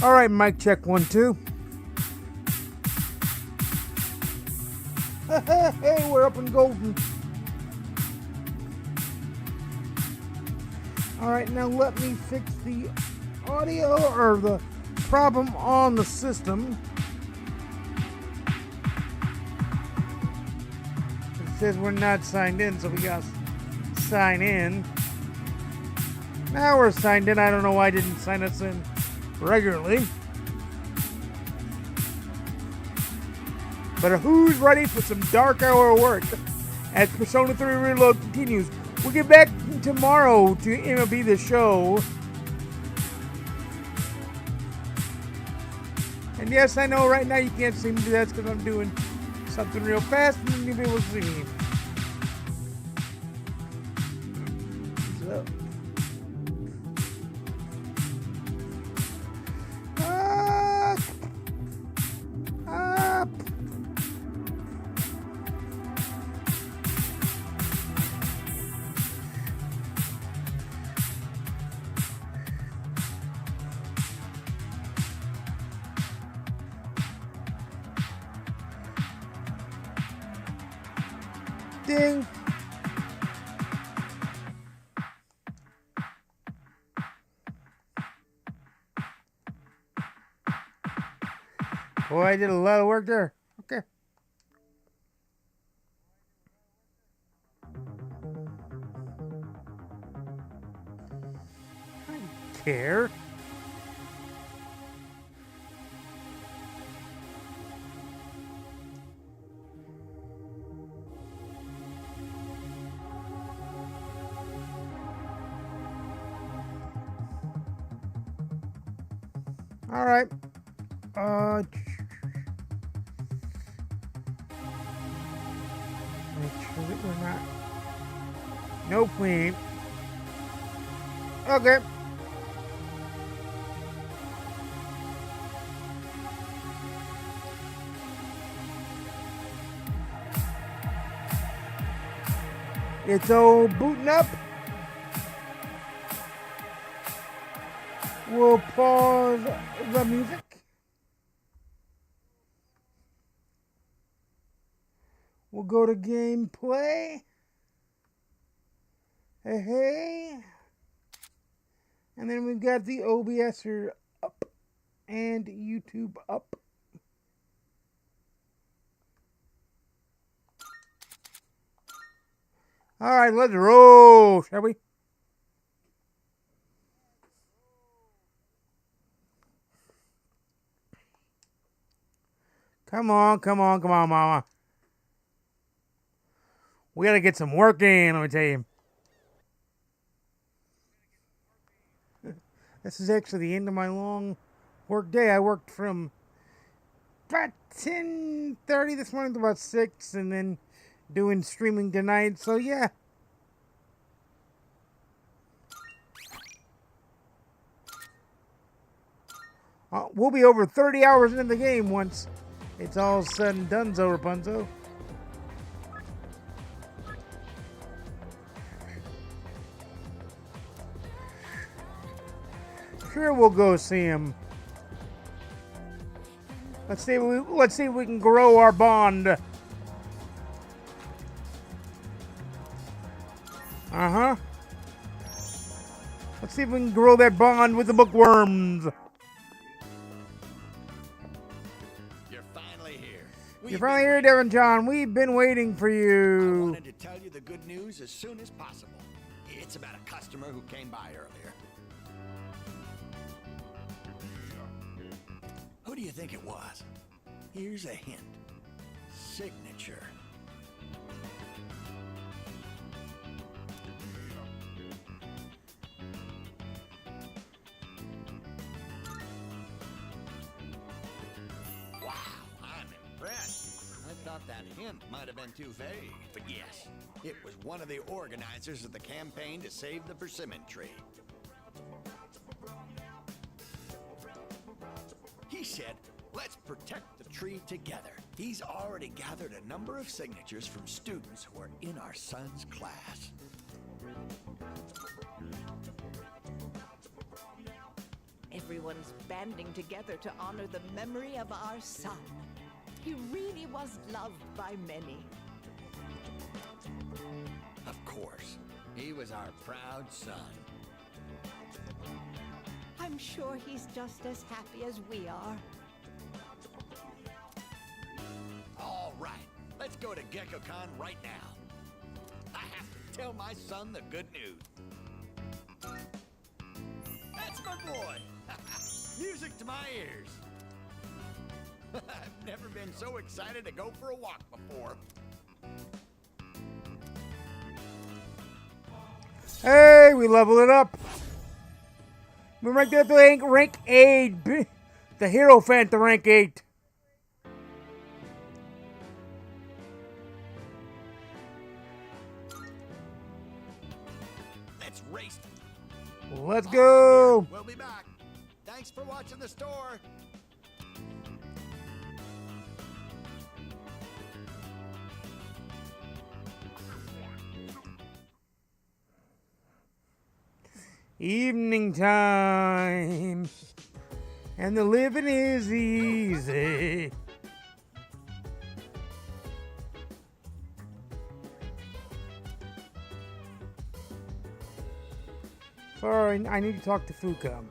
All right, mic check 1 2. Hey, we're up and golden. All right, now let me fix the audio or the problem on the system. It says we're not signed in, so we got to sign in. Now we're signed in. I don't know why I didn't sign us in regularly. But who's ready for some dark hour work as Persona 3 Reload continues? We'll get back tomorrow to MLB The Show. And yes, I know right now you can't see me, but that's because I'm doing something real fast and you'll be able to see me. So. Ding. Boy, I did a lot of work there. Okay. I don't care. All right. Make sure that we're not. No queen. Okay. It's all booting up. We'll pause the music. We'll go to gameplay. Hey. And then we've got the OBS up and YouTube up. All right, let's roll, shall we? Come on, mama. We gotta get some work in, let me tell you. This is actually the end of my long work day. I worked from about 10:30 this morning to about 6, and then doing streaming tonight, so yeah. We'll be over 30 hours into the game once it's all said and done, Rapunzel. Sure, we'll go see him. Let's see if we can grow our bond. Uh-huh. Let's see if we can grow that bond with the bookworms. You're finally here. You're finally here, Devin John. We've been waiting for you. I wanted to tell you the good news as soon as possible. It's about a customer who came by earlier. Who do you think it was? Here's a hint. Signature. Wow, I'm impressed. I thought that hint might have been too vague, but yes, it was one of the organizers of the campaign to save the persimmon tree. He said, let's protect the tree together. He's already gathered a number of signatures from students who are in our son's class. Everyone's banding together to honor the memory of our son. He really was loved by many. Of course, he was our proud son. I'm sure he's just as happy as we are. All right, let's go to GeckoCon right now. I have to tell my son the good news. That's my boy. Music to my ears. I've never been so excited to go for a walk before. Hey, we leveled it up. We ranked it to rank 8. The Hero Fan to rank 8. Let's race. Let's go. We'll be back. Thanks for watching the store. Evening time. And the living is easy. Sorry, I need to talk to Fuka.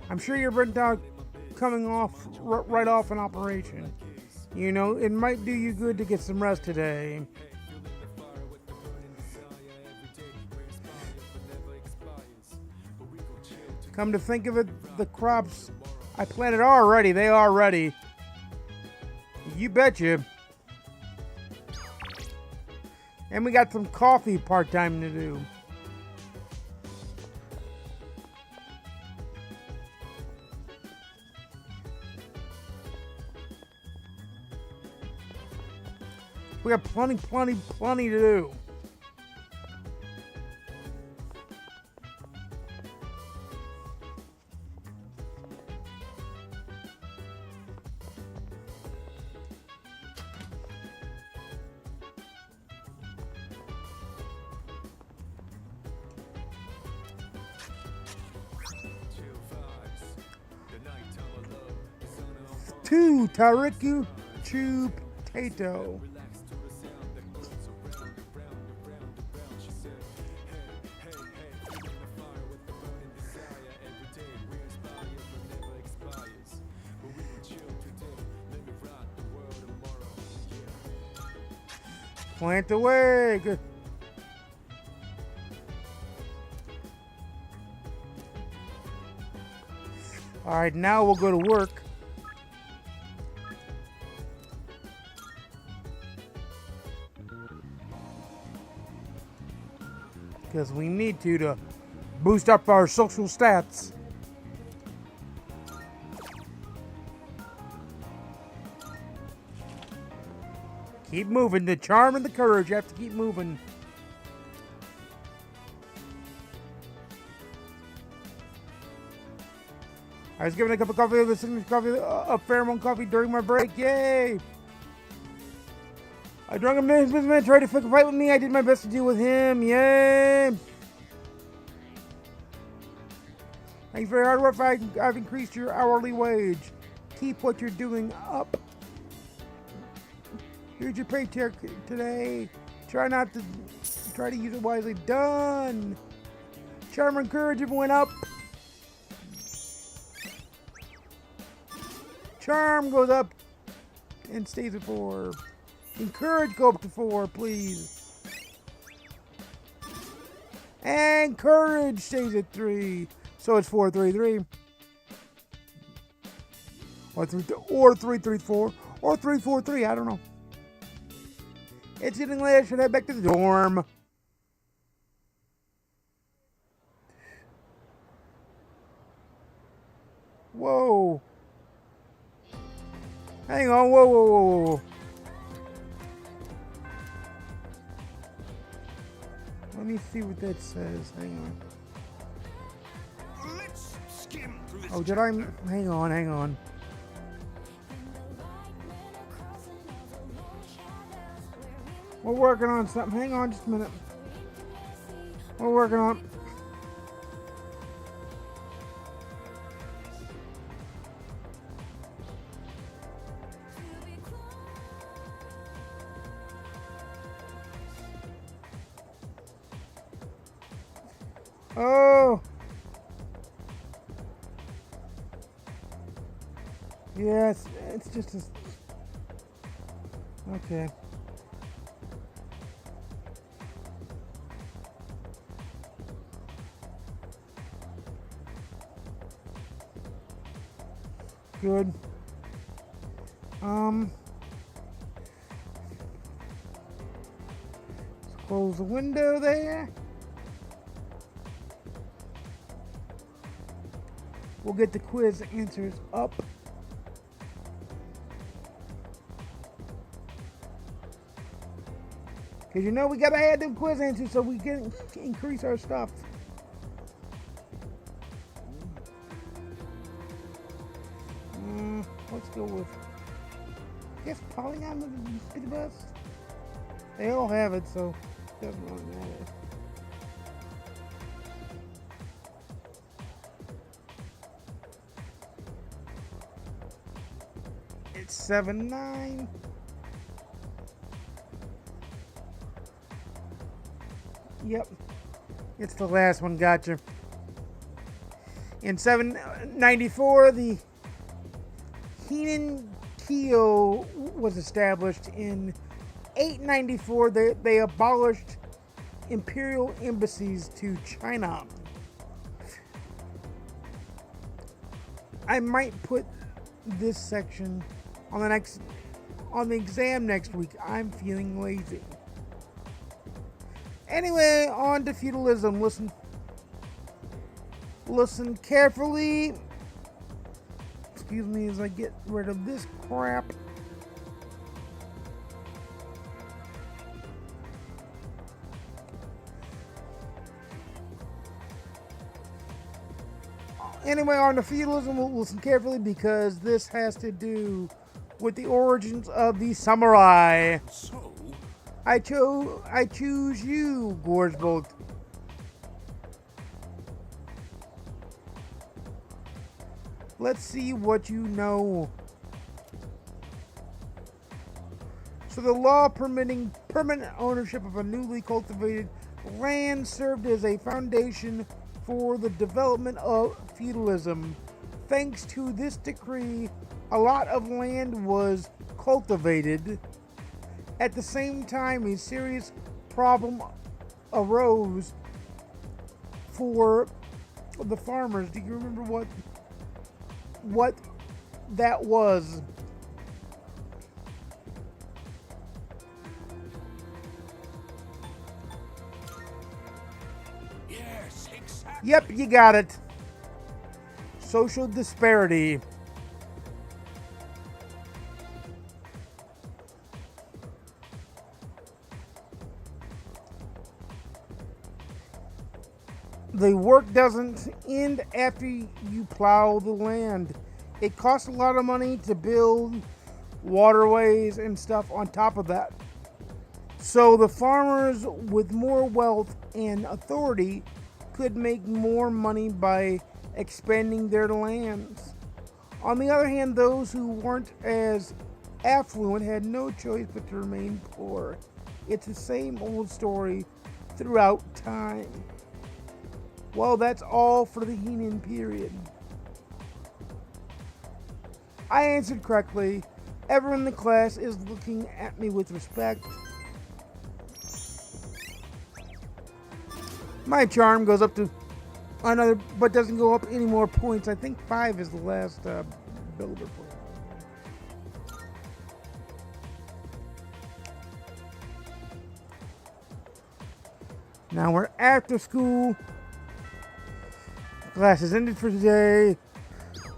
I'm sure you're burnt out coming off right off an operation. You know, it might do you good to get some rest today. Come to think of it, the crops I planted are ready. They are ready. You betcha. And we got some coffee part-time to do. We got plenty to do. Two Tariku Chew Potato. Plant away. Good. All right, now we'll go to work. Because we need to boost up our social stats. Keep moving. The charm and the courage. You have to keep moving. I was given a cup of coffee, a signature coffee, a pheromone coffee during my break. Yay! A drunken businessman tried to pick a fight with me. I did my best to deal with him. Yay! Thanks for your hard work. I've increased your hourly wage. Keep what you're doing up. Here's your paycheck today. Try to use it wisely. Done. Charm and courage went up. Charm goes up and stays at 4. Encourage go up to 4, please. And courage stays at 3. So it's 4, 3, 3. Or 3, 3, 4. Or 3, 4, 3. I don't know. It's getting late. I should head back to the dorm. Whoa. Hang on. Whoa. Let me see what that says. Hang on. Let's skim through this. Oh, did I? Hang on. We're working on something. Hang on just a minute. We're working on. Oh. Yes, it's just a. Okay. Good. Let's close the window there. We'll get the quiz answers up. Because you know we gotta add them quiz answers so we can increase our stuff. Let's go with, I guess, Polygon would be the best. They all have it, so it doesn't really matter. It's 7-9. Yep. It's the last one, gotcha. In 794, the Henan Kyo was established. In 894, they abolished imperial embassies to China. I might put this section on the next on the exam next week. I'm feeling lazy. Anyway, on to feudalism. Listen carefully. Excuse me as I get rid of this crap. Anyway, on to feudalism, we'll listen carefully because this has to do with the origins of the samurai. So, I choose you, Gorsbolt. Let's see what you know. So the law permitting permanent ownership of a newly cultivated land served as a foundation for the development of feudalism. Thanks to this decree, a lot of land was cultivated. At the same time, a serious problem arose for the farmers. Do you remember what that was? yes, exactly. Yep, you got it. Social disparity. The work doesn't end after you plow the land. It costs a lot of money to build waterways and stuff on top of that. So the farmers with more wealth and authority could make more money by expanding their lands. On the other hand, those who weren't as affluent had no choice but to remain poor. It's the same old story throughout time. Well, that's all for the Heian period. I answered correctly. Everyone in the class is looking at me with respect. My charm goes up to another, but doesn't go up any more points. I think 5 is the last builder point. Now we're after school. Class is ended for today.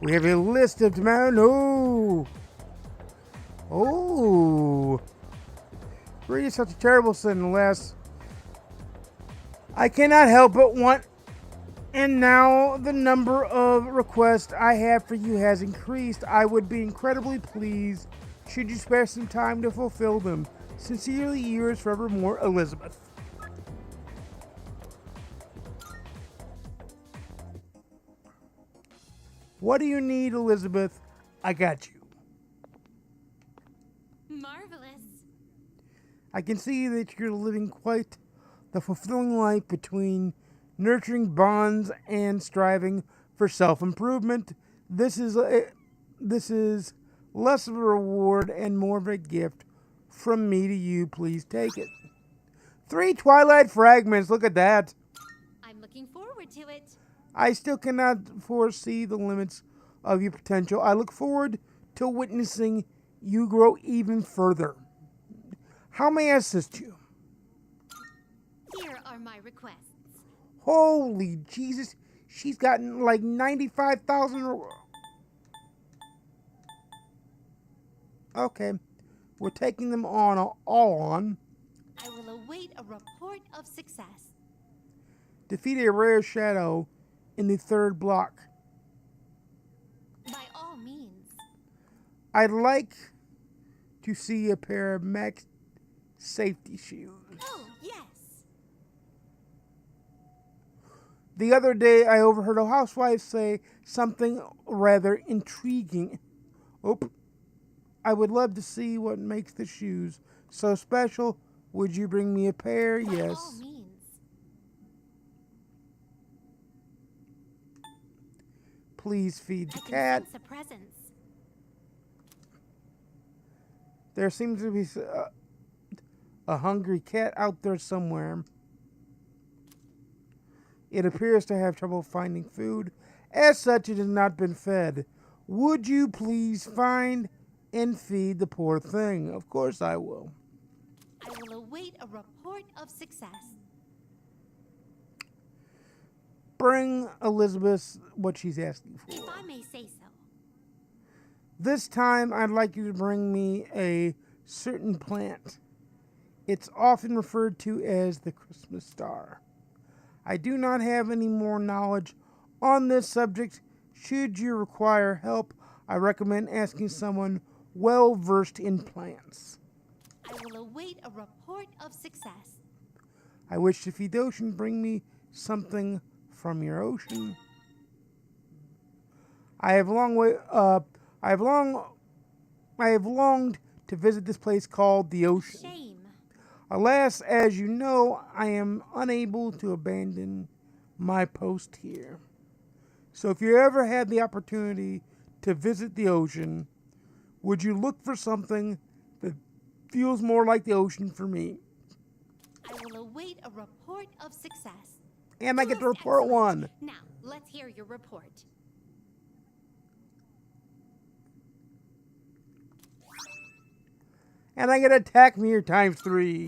We have a list of demands. No. Oh. Reading is such a terrible sin, unless I cannot help but want. And now the number of requests I have for you has increased. I would be incredibly pleased should you spare some time to fulfill them. Sincerely yours forevermore, Elizabeth. What do you need, Elizabeth? I got you. Marvelous. I can see that you're living quite the fulfilling life between nurturing bonds and striving for self-improvement. This is less of a reward and more of a gift from me to you. Please take it. 3 Twilight fragments. Look at that. I'm looking forward to it. I still cannot foresee the limits of your potential. I look forward to witnessing you grow even further. How may I assist you? Here are my requests. Holy Jesus. She's gotten like 95,000. Okay. We're taking them on all on. I will await a report of success. Defeat a rare shadow in the 3rd block. By all means. I'd like to see a pair of max safety shoes. Oh, yes. The other day, I overheard a housewife say something rather intriguing. I would love to see what makes the shoes so special. Would you bring me a pair? By all Yes. means. Please feed the I can cat. sense a presence. There seems to be a hungry cat out there somewhere. It appears to have trouble finding food. As such, it has not been fed. Would you please find and feed the poor thing. Of course I will. I will await a report of success. Bring Elizabeth what she's asking for. If I may say so. This time I'd like you to bring me a certain plant. It's often referred to as the Christmas star. I do not have any more knowledge on this subject. Should you require help, I recommend asking someone well versed in plants. I will await a report of success. I wish to feed the ocean. Bring me something from your ocean. I have longed to visit this place called the ocean. Shame. Alas, as you know, I am unable to abandon my post here. So if you ever had the opportunity to visit the ocean, would you look for something that feels more like the ocean for me? I will await a report of success. And I get to Most report excellent. one. Now, let's hear your report. And I get attack meter times 3.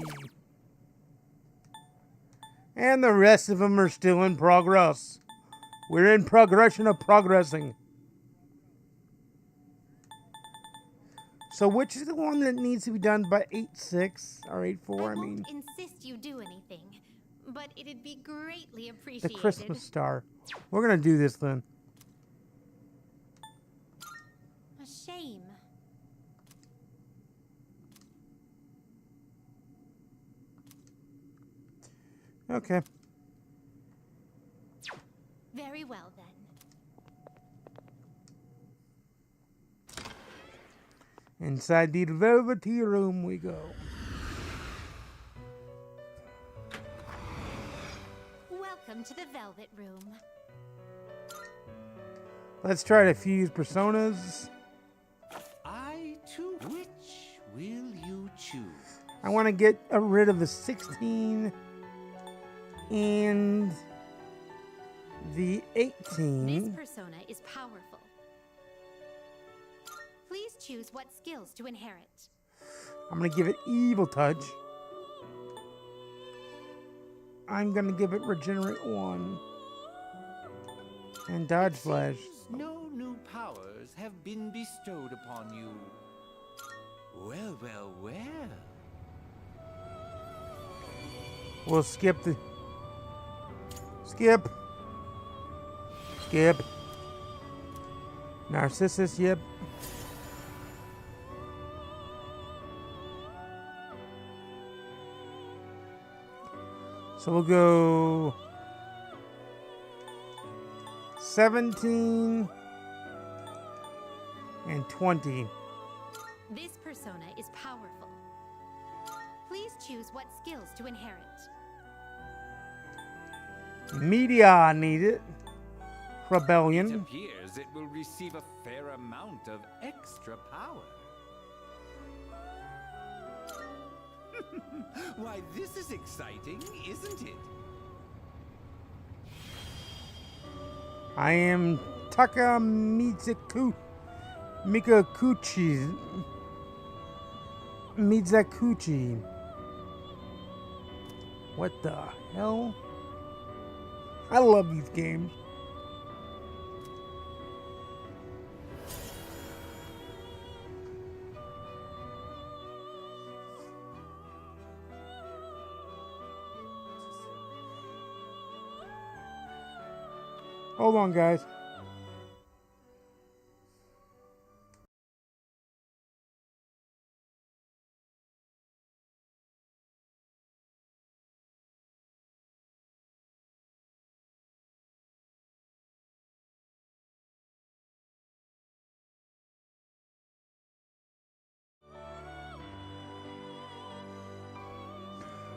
And the rest of them are still in progress. We're in progression of progressing. So which is the one that needs to be done by 8-6 or 8-4? I mean, won't insist you do anything, but it'd be greatly the appreciated. Christmas star. We're gonna do this then. A shame. Okay. Very well then. Inside the velvety room we go. Welcome to the Velvet Room. Let's try to fuse personas. I too. Which will you choose? I want to get rid of the 16 and the 18. This persona is powerful. Please choose what skills to inherit. I'm going to give it evil touch. I'm going to give it regenerate 1 and dodge flash. No new powers have been bestowed upon you. Well, well, well. We'll skip the skip. Narcissus, yep. So we'll go 17 and 20. This persona is powerful. Please choose what skills to inherit. Media needed. It Rebellion. appears it will receive a fair amount of extra power. Why, this is exciting, isn't it? I am Taka Mizakuchi. What the hell? I love these games. Hold on, guys.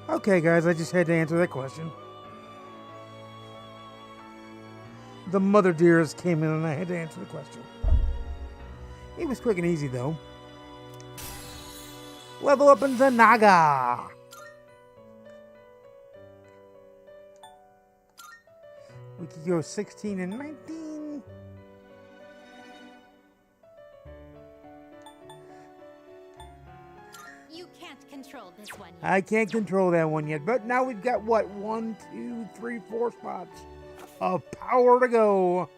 Okay, guys, I just had to answer that question. The mother dearest came in and I had to answer the question. It was quick and easy, though. Level up into Naga. We could go 16 and 19. control this one yet. I can't control that one yet. But now we've got, what, 1, 2, 3, 4 spots of power to go.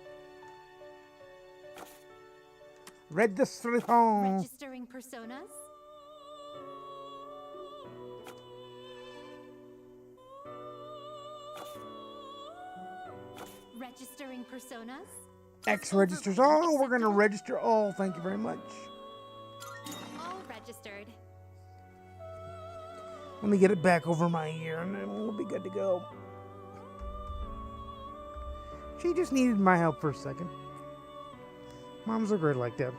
Registration. Registering personas. Registering personas. X registers all. We're going to register all. Thank you very much. All registered. Let me get it back over my ear and then we'll be good to go. She just needed my help for a second. Moms are great like that.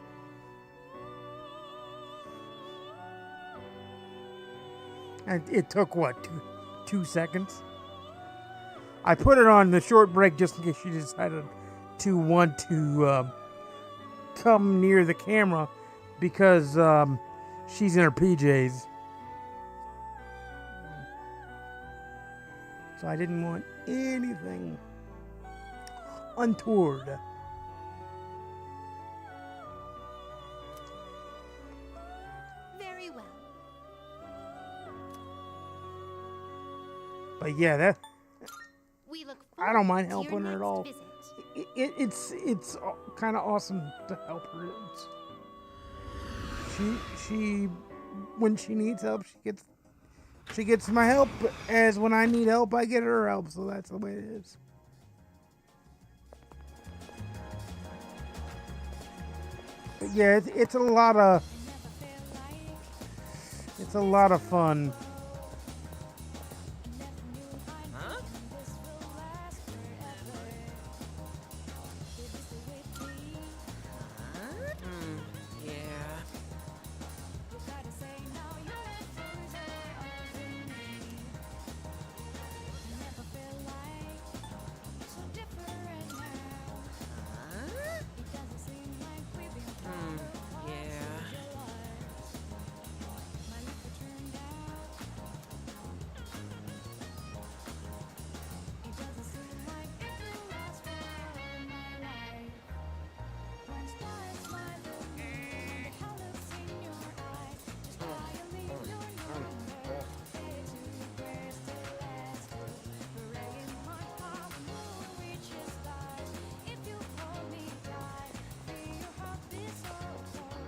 And it took, what, two seconds? I put it on the short break just in case she decided to want to come near the camera because she's in her PJs. So I didn't want anything untoward. Very well. But yeah, that We look I don't mind forward to helping your her at next all. visit. It's kind of awesome to help her. She when she needs help, she gets my help. As when I need help, I get her help. So that's the way it is. But yeah, it's a lot of fun.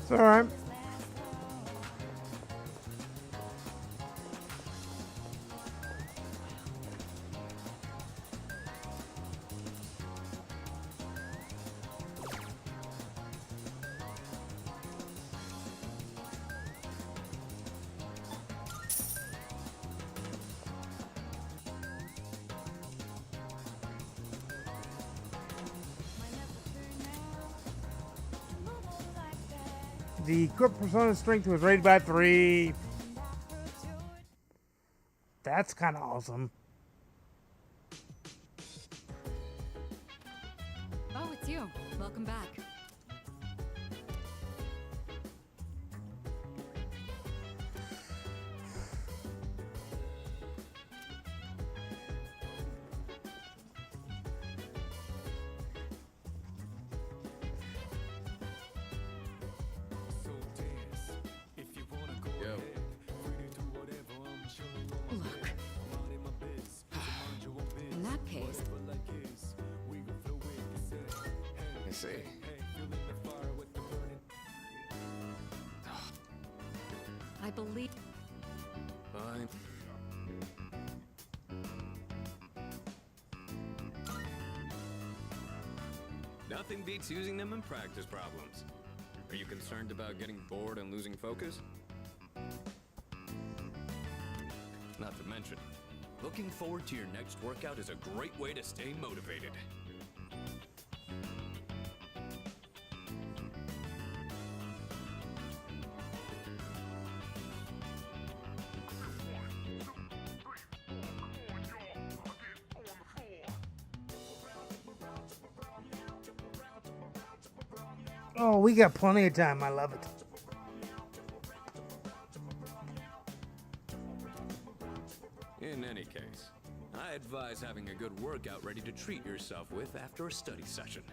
It's all right. The equipped persona strength was rated by 3. That's kind of awesome. Oh, it's you. Welcome back. Look. In that case, I see. I believe. Fine. Nothing beats using them in practice problems. Are you concerned about getting bored and losing focus? Not to mention, looking forward to your next workout is a great way to stay motivated. Oh, we got plenty of time. I love it. In any case, I advise having a good workout ready to treat yourself with after a study session.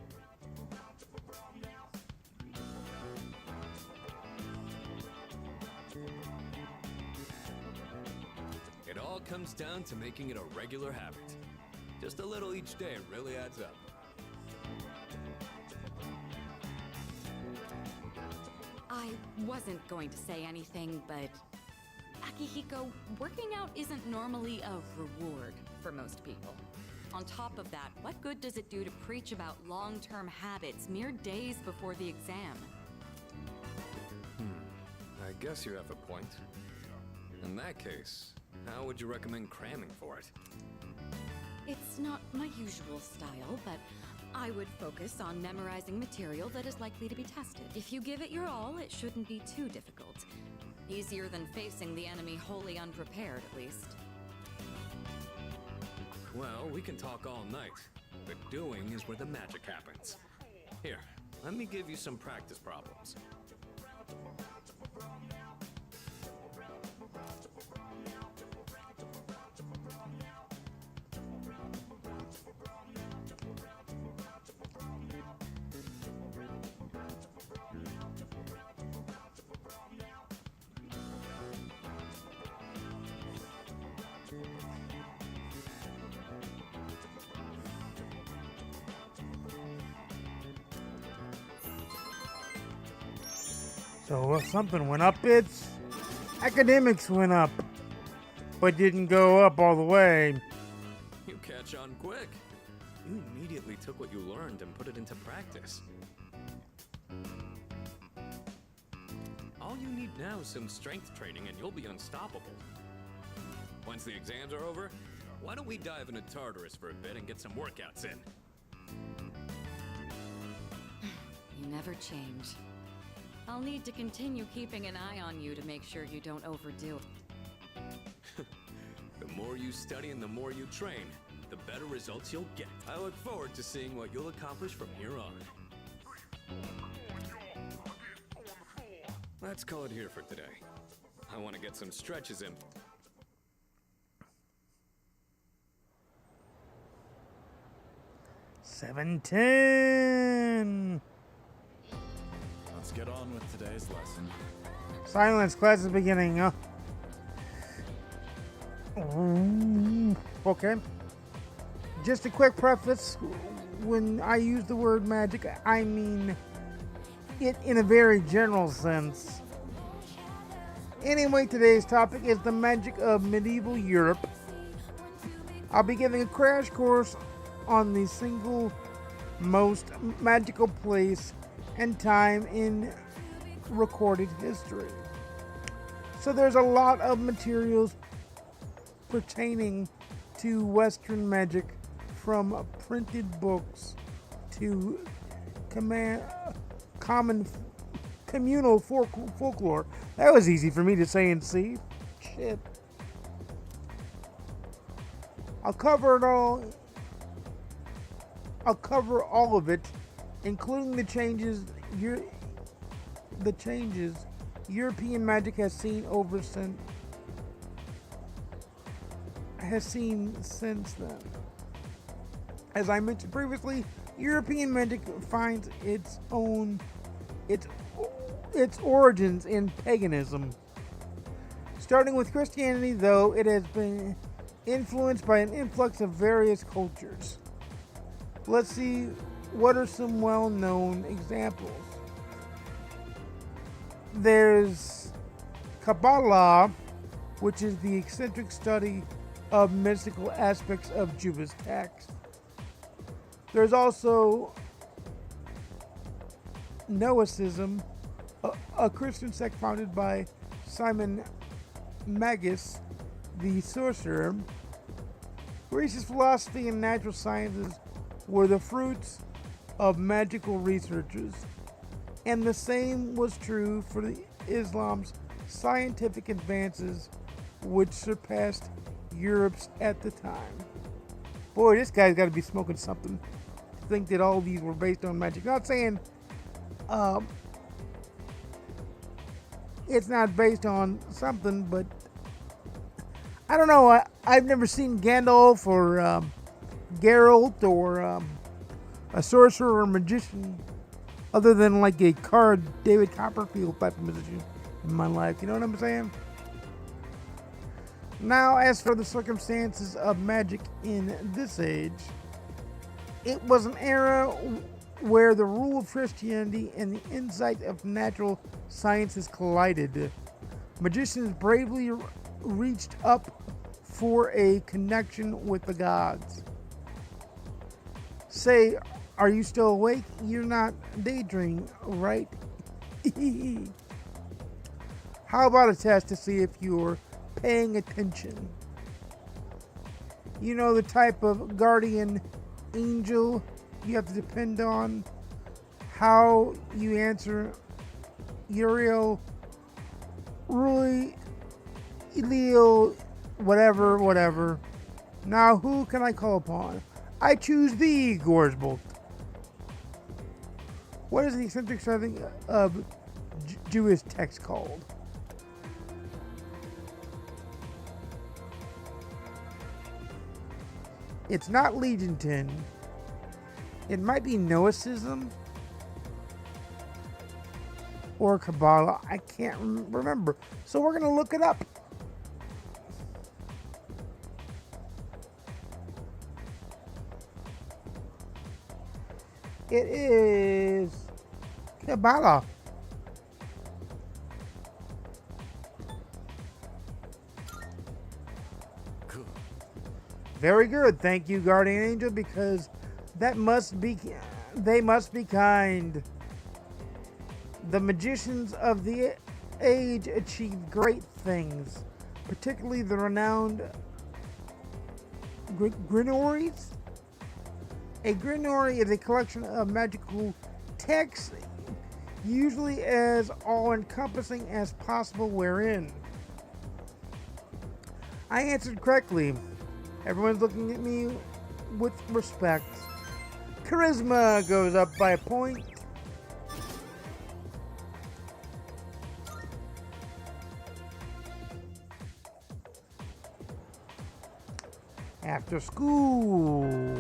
all comes down to making it a regular habit. Just a little each day really adds up. I wasn't going to say anything, but Akihiko, working out isn't normally a reward for most people. On top of that, what good does it do to preach about long-term habits mere days before the exam? I guess you have a point. In that case, how would you recommend cramming for it? It's not my usual style, but I would focus on memorizing material that is likely to be tested. If you give it your all, it shouldn't be too difficult. Easier than facing the enemy wholly unprepared, at least. Well, we can talk all night, but doing is where the magic happens. Here, let me give you some practice problems. So if something went up, it's academics went up, but didn't go up all the way. You catch on quick. You immediately took what you learned and put it into practice. All you need now is some strength training and you'll be unstoppable. Once the exams are over, why don't we dive into Tartarus for a bit and get some workouts in? You never change. I'll need to continue keeping an eye on you to make sure you don't overdo it. The more you study and the more you train, the better results you'll get. I look forward to seeing what you'll accomplish from here on. Let's call it here for today. I want to get some stretches in. $7.10. Let's get on with today's lesson. Silence, class is beginning. Okay. Just a quick preface. When I use the word magic, I mean it in a very general sense. Anyway, today's topic is the magic of medieval Europe. I'll be giving a crash course on the single most magical place and time in recorded history. So there's a lot of materials pertaining to Western magic, from printed books to common communal folklore. That was easy for me to say and see. Shit. I'll cover all of it, including the changes European magic has seen since then. As I mentioned previously, European magic finds its origins in paganism. Starting with Christianity, though, it has been influenced by an influx of various cultures. Let's see what are some well-known examples. There's Kabbalah, which is the eccentric study of mystical aspects of Jewish text. There's also Gnosticism, a Christian sect founded by Simon Magus, the sorcerer. Greece's philosophy and natural sciences were the fruits of magical researchers, and the same was true for Islam's scientific advances, which surpassed Europe's at the time. Boy, this guy's got to be smoking something to think that all these were based on magic. Not saying it's not based on something, but I don't know. I've never seen Gandalf or Geralt or a sorcerer or magician other than like a card David Copperfield type of magician in my life. You know what I'm saying? Now, as for the circumstances of magic in this age, it was an era where the rule of Christianity and the insight of natural sciences collided. Magicians bravely reached up for a connection with the gods. Say, are you still awake? You're not daydreaming, right? How about a test to see if you're paying attention? You know, the type of guardian angel you have to depend on, how you answer Uriel, Rui, Elio, whatever. Now, who can I call upon? I choose thee, Gorsbolt. What is the eccentric setting of Jewish text called? It's not Legionton. It might be Noacism or Kabbalah. I can't remember. So we're going to look it up. It is Kabbalah. Cool. Very good. Thank you, Guardian Angel, because they must be kind. The magicians of the age achieved great things, particularly the renowned Grimoires. A Grimoire is a collection of magical texts, usually as all-encompassing as possible, wherein I answered correctly. Everyone's looking at me with respect. Charisma goes up by a point. After school.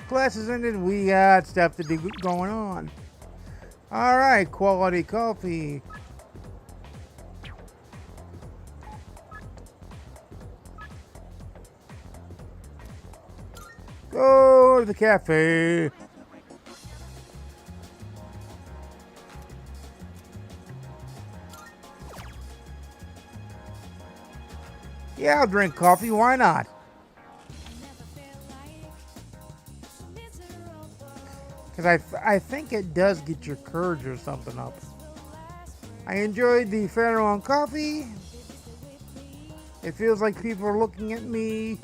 Classes ended. We got stuff to do going on. Alright, quality coffee. Go to the cafe. Yeah, I'll drink coffee. Why not? Because I think it does get your courage or something up. I enjoyed the pheromone coffee. It feels like people are looking at me.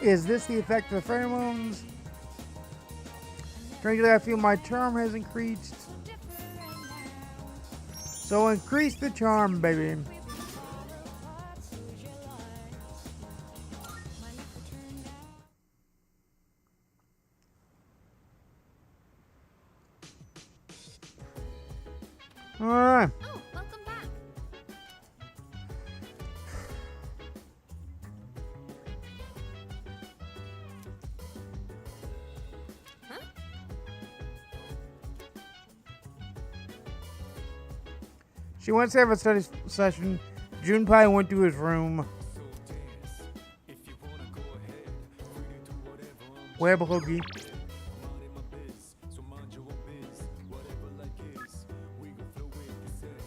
Is this the effect of the pheromones? Strangely, I feel my charm has increased. So increase the charm, baby. All right. Oh, welcome back. Huh? She wants to have a study session. Junpei went to his room. Web hoogie.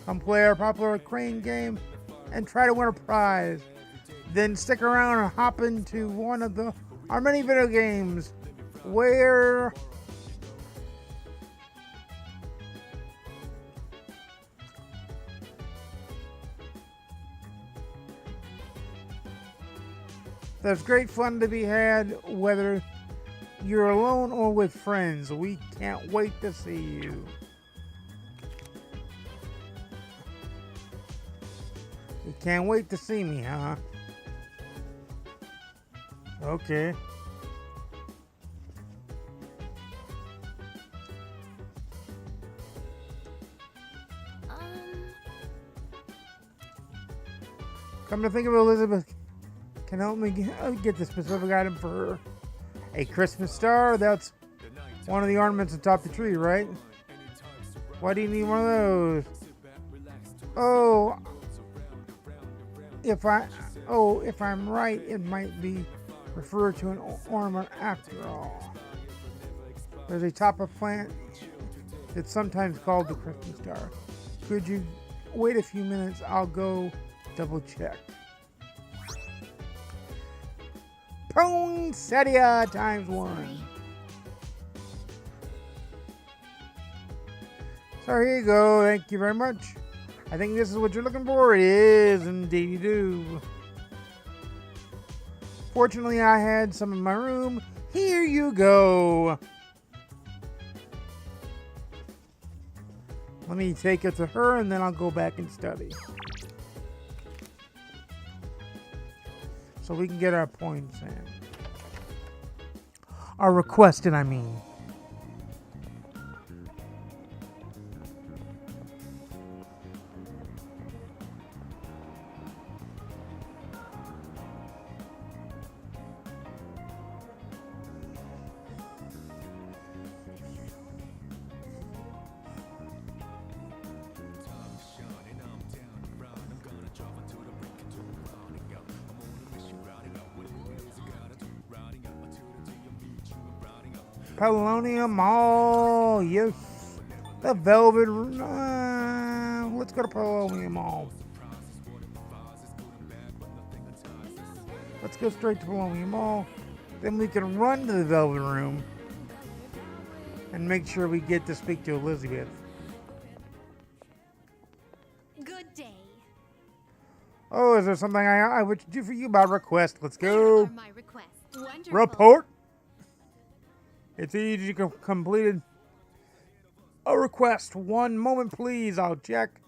Come play our popular crane game and try to win a prize. Then stick around and hop into one of our many video games where there's great fun to be had whether you're alone or with friends. We can't wait to see you. You can't wait to see me, huh? Okay. Come to think of it, Elizabeth can help me get the specific item for her. A Christmas star? That's one of the ornaments atop the tree, right? Why do you need one of those? Oh, if I'm right, it might be referred to an ornament after all. There's a type of plant that's sometimes called the Christmas star. Could you wait a few minutes? I'll go double check. Poinsettia times 1. So here you go. Thank you very much. I think this is what you're looking for. It is indeed you do. Fortunately, I had some in my room. Here you go. Let me take it to her and then I'll go back and study. So we can get our points in. Our requested, I mean. Polonium Mall, yes. The Velvet. Let's go to Polonium Mall. Let's go straight to Polonium Mall. Then we can run to the Velvet Room and make sure we get to speak to Elizabeth. Good day. Oh, is there something I would do for you by request? Let's go. My request. Wonderful. Report. It's easy to completed. A request. 1 moment, please. I'll check.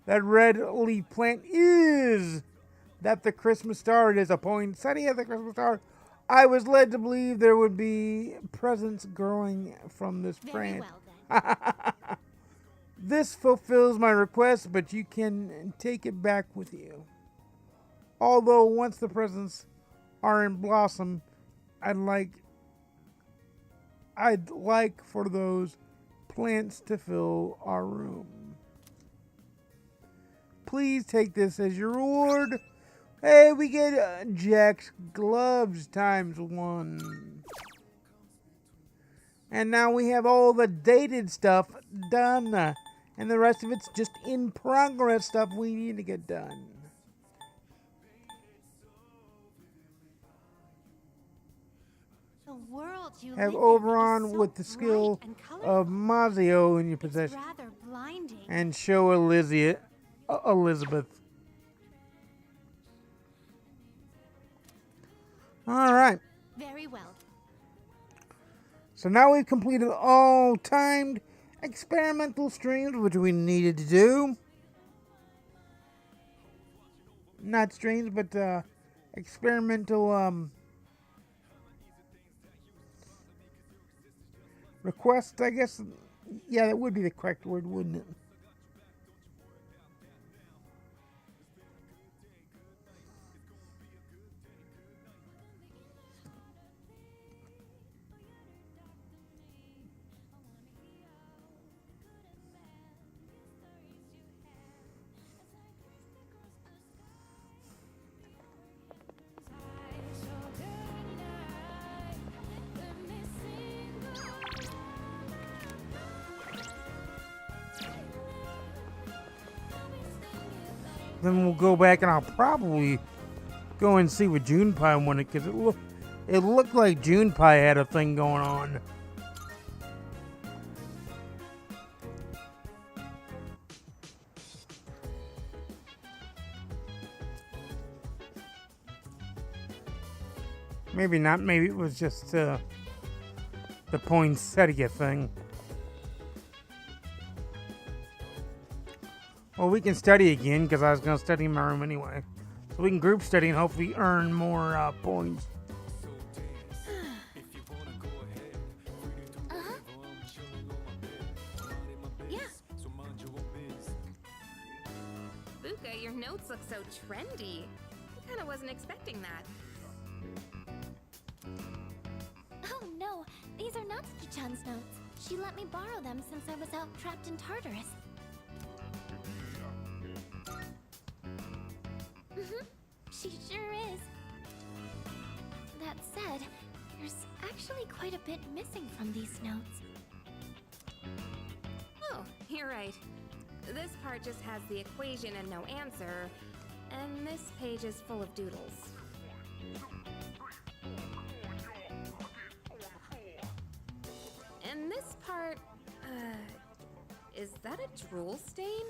That red leaf plant is that the Christmas star. It is a poinsettia, the Christmas star. I was led to believe there would be presents growing from this Very plant. well then. This fulfills my request, but you can take it back with you. Although once the presents are in blossom, I'd like for those plants to fill our room. Please take this as your reward. Hey, we get Jack's gloves times 1. And now we have all the dated stuff done. And the rest of it's just in progress stuff we need to get done. The world you Have live in Oberon is so with the skill bright and colorful. of Mazio in your It's possession. rather blinding. And show Elizabeth. All right. Very well. So now we've completed all timed experimental streams, which we needed to do. Not streams, but experimental requests, I guess. Yeah, that would be the correct word, wouldn't it? Then we'll go back and I'll probably go and see what Junepie wanted, because it looked like Junepie had a thing going on. Maybe not. Maybe it was just the poinsettia thing. Well, we can study again, because I was going to study in my room anyway. So we can group study and hopefully earn more points. Yeah. Buka, your notes look so trendy. I kind of wasn't expecting that. Oh no, these are Natsuki-chan's notes. She let me borrow them since I was out trapped in Tartarus. actually quite a bit missing from these notes. Oh, you're right. This part just has the equation and no answer, and this page is full of doodles. And this part, is that a drool stain?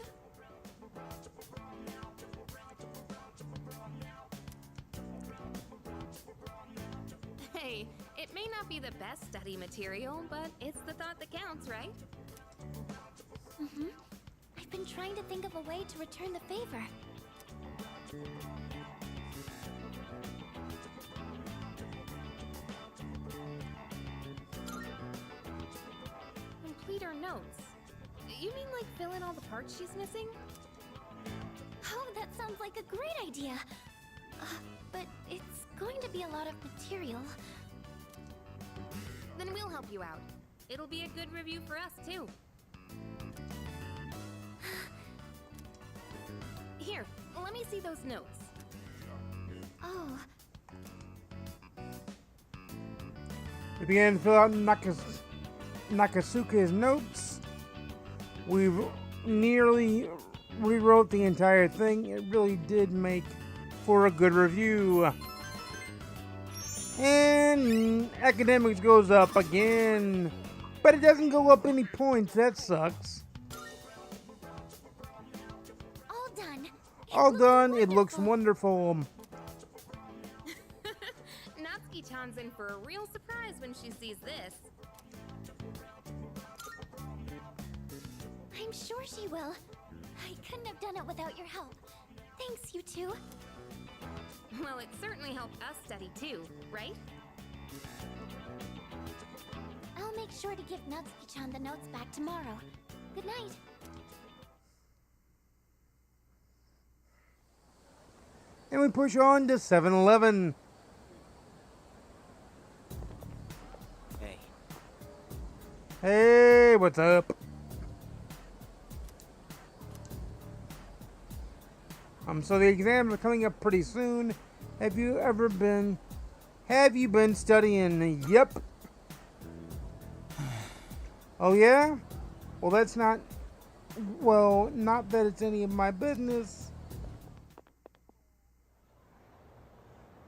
Hey, it may not be the best study material, but it's the thought that counts, right? Mm-hmm. I've been trying to think of a way to return the favor. Complete her notes. You mean like fill in all the parts she's missing? Oh, that sounds like a great idea. But it's going to be a lot of material. Then we'll help you out. It'll be a good review for us, too. Here, let me see those notes. Oh, We began to fill out Nakasuka's notes. We nearly rewrote the entire thing. It really did make for a good review. And academics goes up again. But it doesn't go up any points. That sucks. all done. All done. It Wonderful. looks wonderful. Natsuki-chan's in for a real surprise when she sees this. I'm sure she will. I couldn't have done it without your help. Thanks, you two. Well, it certainly helped us study too, right? I'll make sure to give Natsuki-chan the notes back tomorrow. Good night. And we push on to 7-Eleven. Hey, Hey, what's up? So the exams are coming up pretty soon. Have you been studying? Yep. Oh yeah? Well, not that it's any of my business.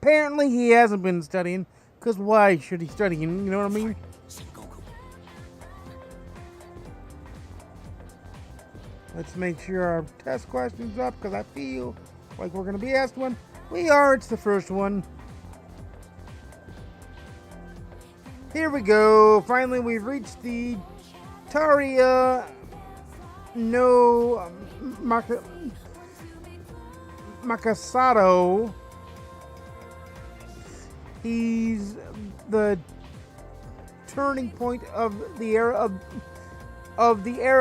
Apparently he hasn't been studying, because why should he study? You know what I mean? Let's make sure our test question's up, because I feel like we're going to be asked one. We are. It's the first one. Here we go. Finally, we've reached the Taria no Makasato. He's the turning point of the era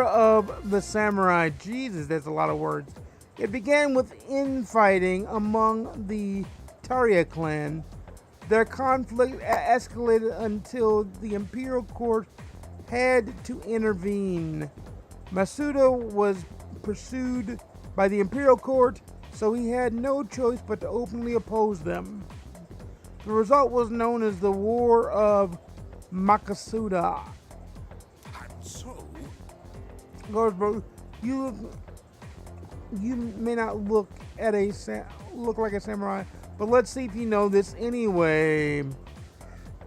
of the samurai. Jesus, that's a lot of words. It began with infighting among the Taria clan. Their conflict escalated until the imperial court had to intervene. Masuda was pursued by the imperial court, so he had no choice but to openly oppose them. The result was known as the War of Makasuda. So, Goes, bro. You may not look like a samurai, but let's see if you know this anyway.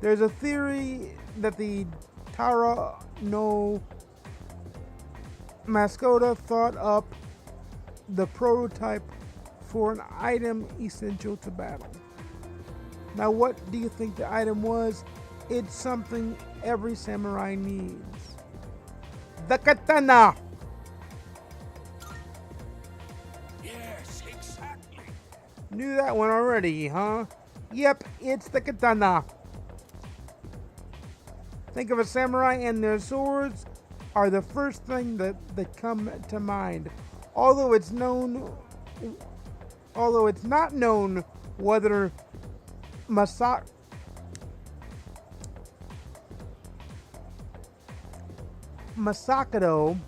There's a theory that the Tara no Mascota thought up the prototype for an item essential to battle. Now, what do you think the item was? It's something every samurai needs. The katana! yes, exactly. Knew that one already, huh? Yep, it's the katana. Think of a samurai and their swords are the first thing that come to mind. Although it's not known whether Masakado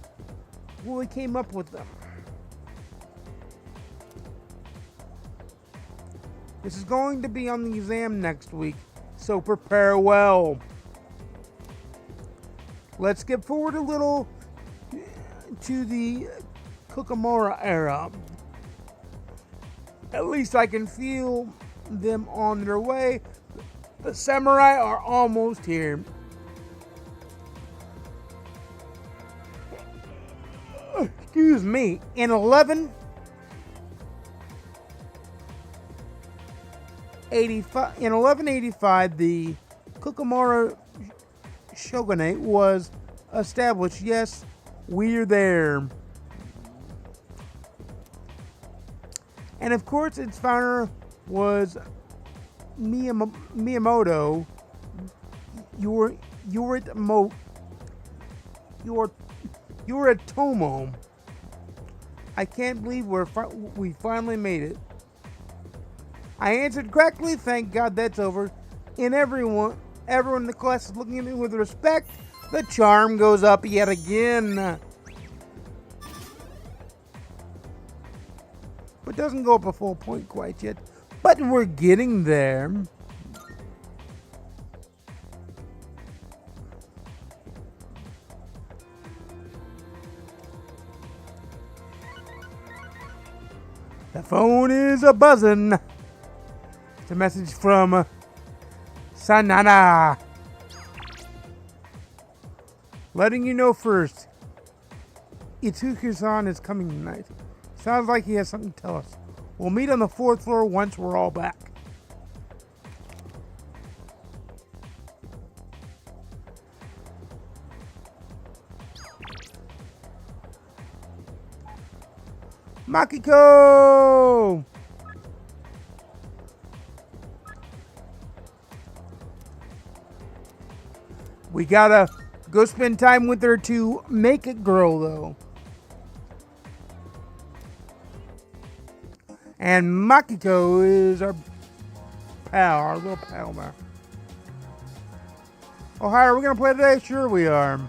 really came up with them. This is going to be on the exam next week, so prepare well. Let's skip forward a little to the Kukamura era. At least I can feel them on their way. The samurai are almost here. Excuse me. In 1185, the Kukamura shogunate was established. Yes, we're there. And of course, its founder was Miyamoto Yoritomo. I can't believe we finally made it. I answered correctly. Thank God that's over. And everyone in the class is looking at me with respect. The charm goes up yet again. But doesn't go up a full point quite yet. But we're getting there. The phone is a buzzing. It's a message from Sanana. Letting you know first, Itsuki-san is coming tonight. Sounds like he has something to tell us. We'll meet on the 4th floor once we're all back. Makiko! We gotta go spend time with her to make it grow, though. And Makiko is our pal, our little pal there. Oh, hi, are we gonna play today? Sure we are.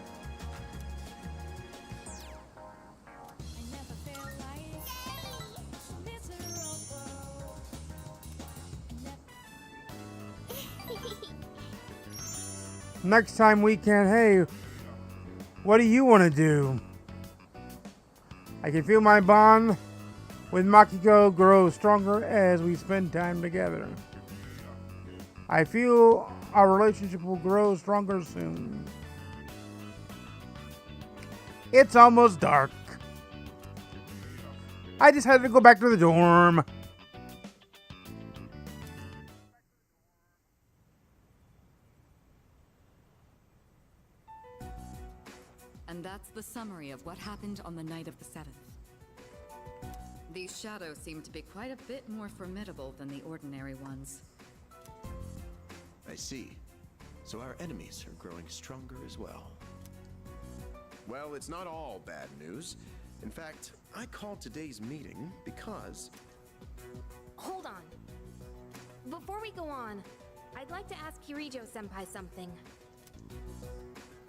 Next time we can, hey, what do you want to do? I can feel my bond with Makiko grow stronger as we spend time together. I feel our relationship will grow stronger soon. It's almost dark. I just had to go back to the dorm. And that's the summary of what happened on the night of the 7th. These shadows seem to be quite a bit more formidable than the ordinary ones. I see. So our enemies are growing stronger as well. Well, it's not all bad news. In fact, I called today's meeting because... Hold on. Before we go on, I'd like to ask Kirijo-senpai something.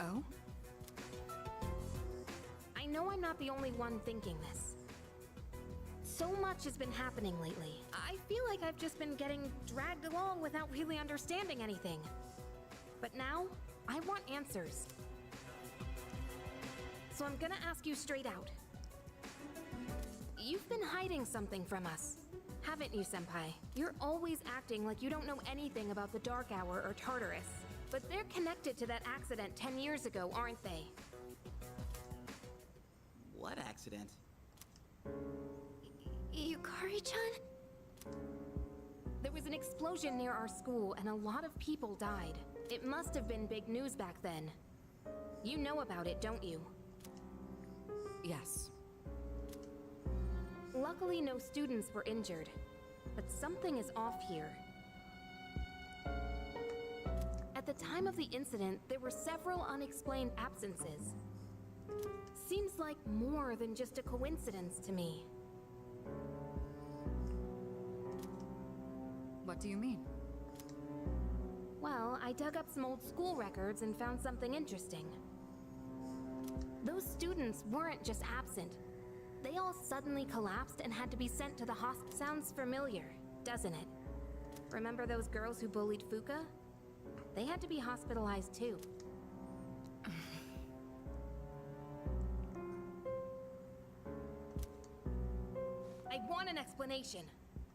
Oh? I know I'm not the only one thinking this. So much has been happening lately. I feel like I've just been getting dragged along without really understanding anything. But now, I want answers. So I'm gonna ask you straight out. You've been hiding something from us, haven't you, Senpai? You're always acting like you don't know anything about the Dark Hour or Tartarus. But they're connected to that accident 10 years ago, aren't they? What accident? Yukari-chan? There was an explosion near our school and a lot of people died. It must have been big news back then. You know about it, don't you? Yes. Luckily, no students were injured. But something is off here. At the time of the incident, there were several unexplained absences. Seems like more than just a coincidence to me. What do you mean? Well, I dug up some old school records and found something interesting. Those students weren't just absent. They all suddenly collapsed and had to be sent to the hospital. Sounds familiar, doesn't it? Remember those girls who bullied Fuka? They had to be hospitalized too. I want an explanation.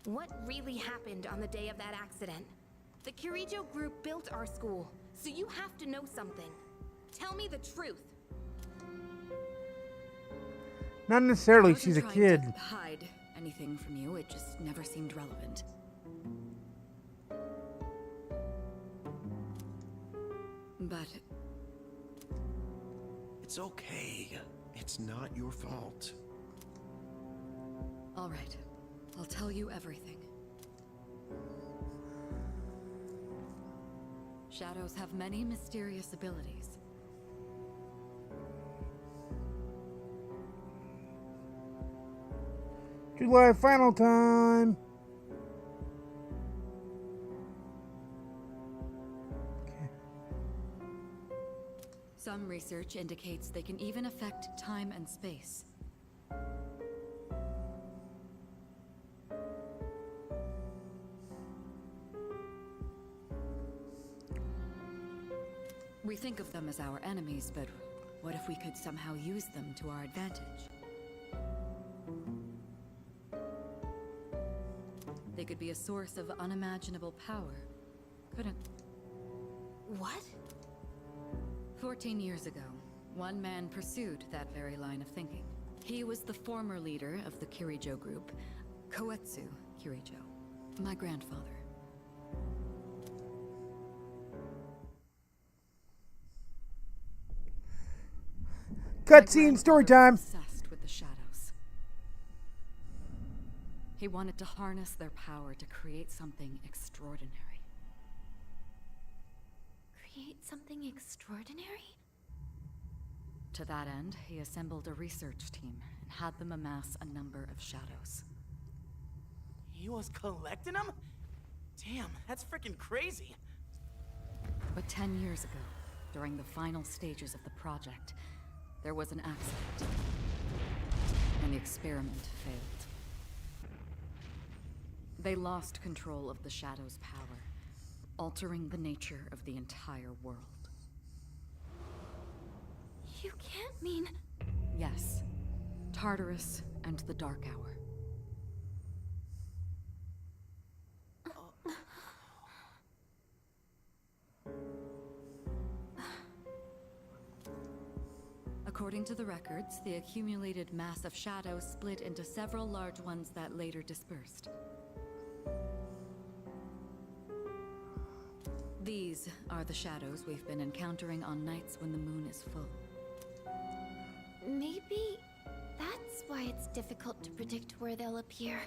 What really happened on the day of that accident? The Kirijo group built our school, so you have to know something. Tell me the truth. Not necessarily, I wasn't she's a trying kid. to hide anything from you, it just never seemed relevant. But It's okay. It's not your fault. all right, I'll tell you everything. Shadows have many mysterious abilities. July final time. Some research indicates they can even affect time and space. We think of them as our enemies, but what if we could somehow use them to our advantage? They could be a source of unimaginable power, couldn't? What? 14 years ago, one man pursued that very line of thinking. He was the former leader of the Kirijo group, Koetsu Kirijo, my grandfather. Cutscene story time. Obsessed with the shadows. He wanted to harness their power to create something extraordinary. Create something extraordinary? To that end, he assembled a research team and had them amass a number of shadows. He was collecting them? Damn, that's freaking crazy. But 10 years ago, during the final stages of the project, there was an accident, and the experiment failed. They lost control of the Shadow's power, altering the nature of the entire world. You can't mean... Yes, Tartarus and the Dark Hour. According to the records, the accumulated mass of shadows split into several large ones that later dispersed. These are the shadows we've been encountering on nights when the moon is full. Maybe that's why it's difficult to predict where they'll appear.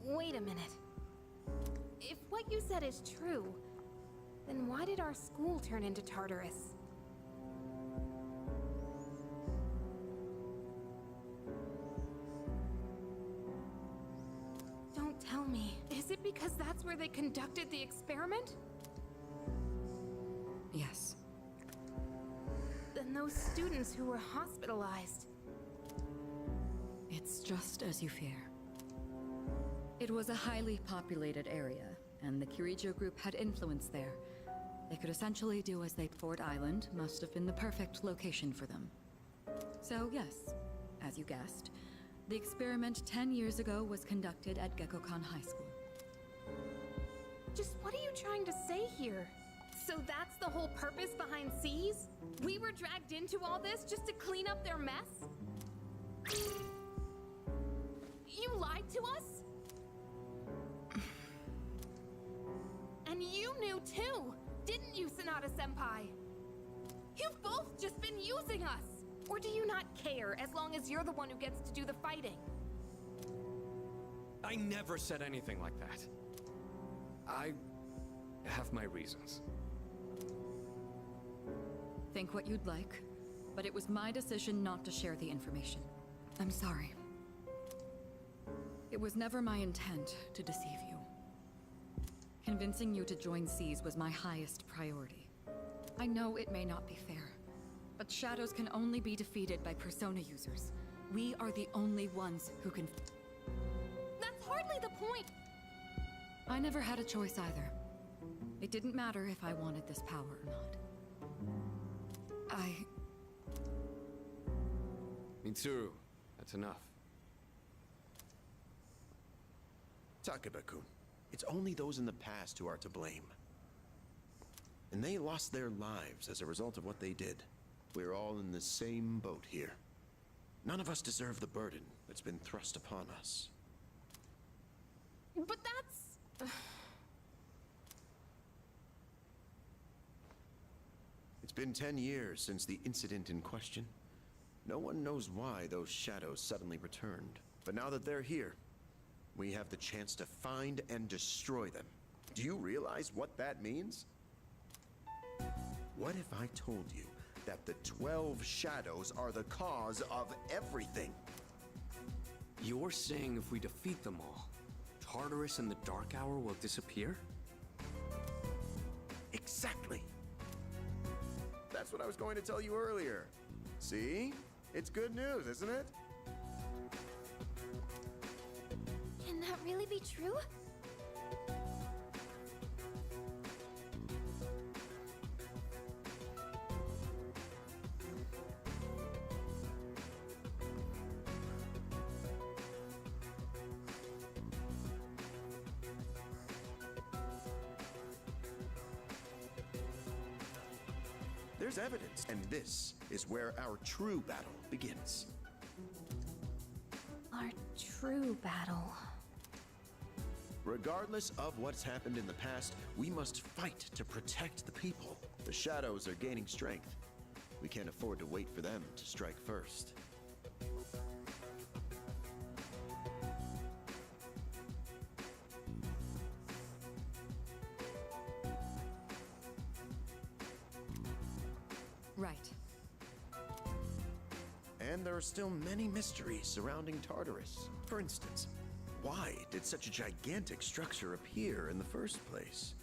Wait a minute. If what you said is true, then why did our school turn into Tartarus? Don't tell me. Is it because that's where they conducted the experiment? Yes. Then those students who were hospitalized... It's just as you fear. It was a highly populated area, and the Kirijo group had influence there. They could essentially do as they... Fort Island must have been the perfect location for them. So yes, as you guessed, the experiment 10 years ago was conducted at Gekkokan High School. Just what are you trying to say here? So that's the whole purpose behind C's? We were dragged into all this just to clean up their mess? You lied to us? And you knew too, didn't you, Sanada-senpai? You've both just been using us! Or do you not care as long as you're the one who gets to do the fighting? I never said anything like that. I have my reasons. Think what you'd like, but it was my decision not to share the information. I'm sorry. It was never my intent to deceive you. Convincing you to join C's was my highest priority. I know it may not be fair, but shadows can only be defeated by persona users. We are the only ones who can... That's hardly the point! I never had a choice either. It didn't matter if I wanted this power or not. Mitsuru, that's enough. Takeba-kun, it's only those in the past who are to blame. And they lost their lives as a result of what they did. We're all in the same boat here. None of us deserve the burden that's been thrust upon us. But that's... It's been 10 years since the incident in question. No one knows why those shadows suddenly returned. But now that they're here, we have the chance to find and destroy them. Do you realize what that means? What if I told you that the 12 shadows are the cause of everything? You're saying if we defeat them all, Tartarus and the Dark Hour will disappear? Exactly. That's what I was going to tell you earlier. See? It's good news, isn't it? Can that really be true? There's evidence, and this is where our true battle begins. Our true battle. Regardless of what's happened in the past, we must fight to protect the people. The shadows are gaining strength. We can't afford to wait for them to strike first. Right. And there are still many mysteries surrounding Tartarus. For instance, why did such a gigantic structure appear in the first place?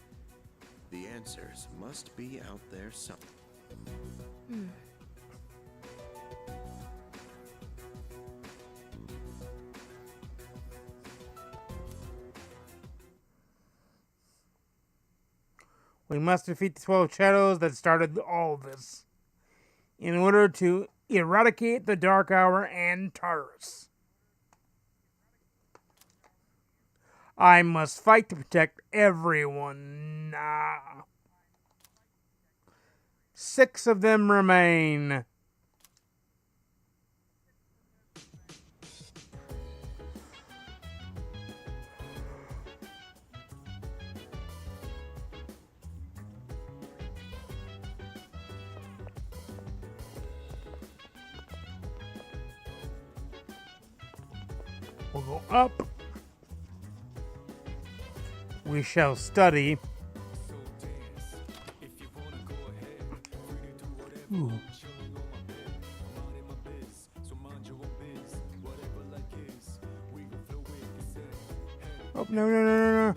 The answers must be out there somewhere. We must defeat the 12 shadows that started all this in order to eradicate the Dark Hour and Tartarus. I must fight to protect everyone. 6 of them remain. We'll go up. We shall study. Ooh. Oh, no.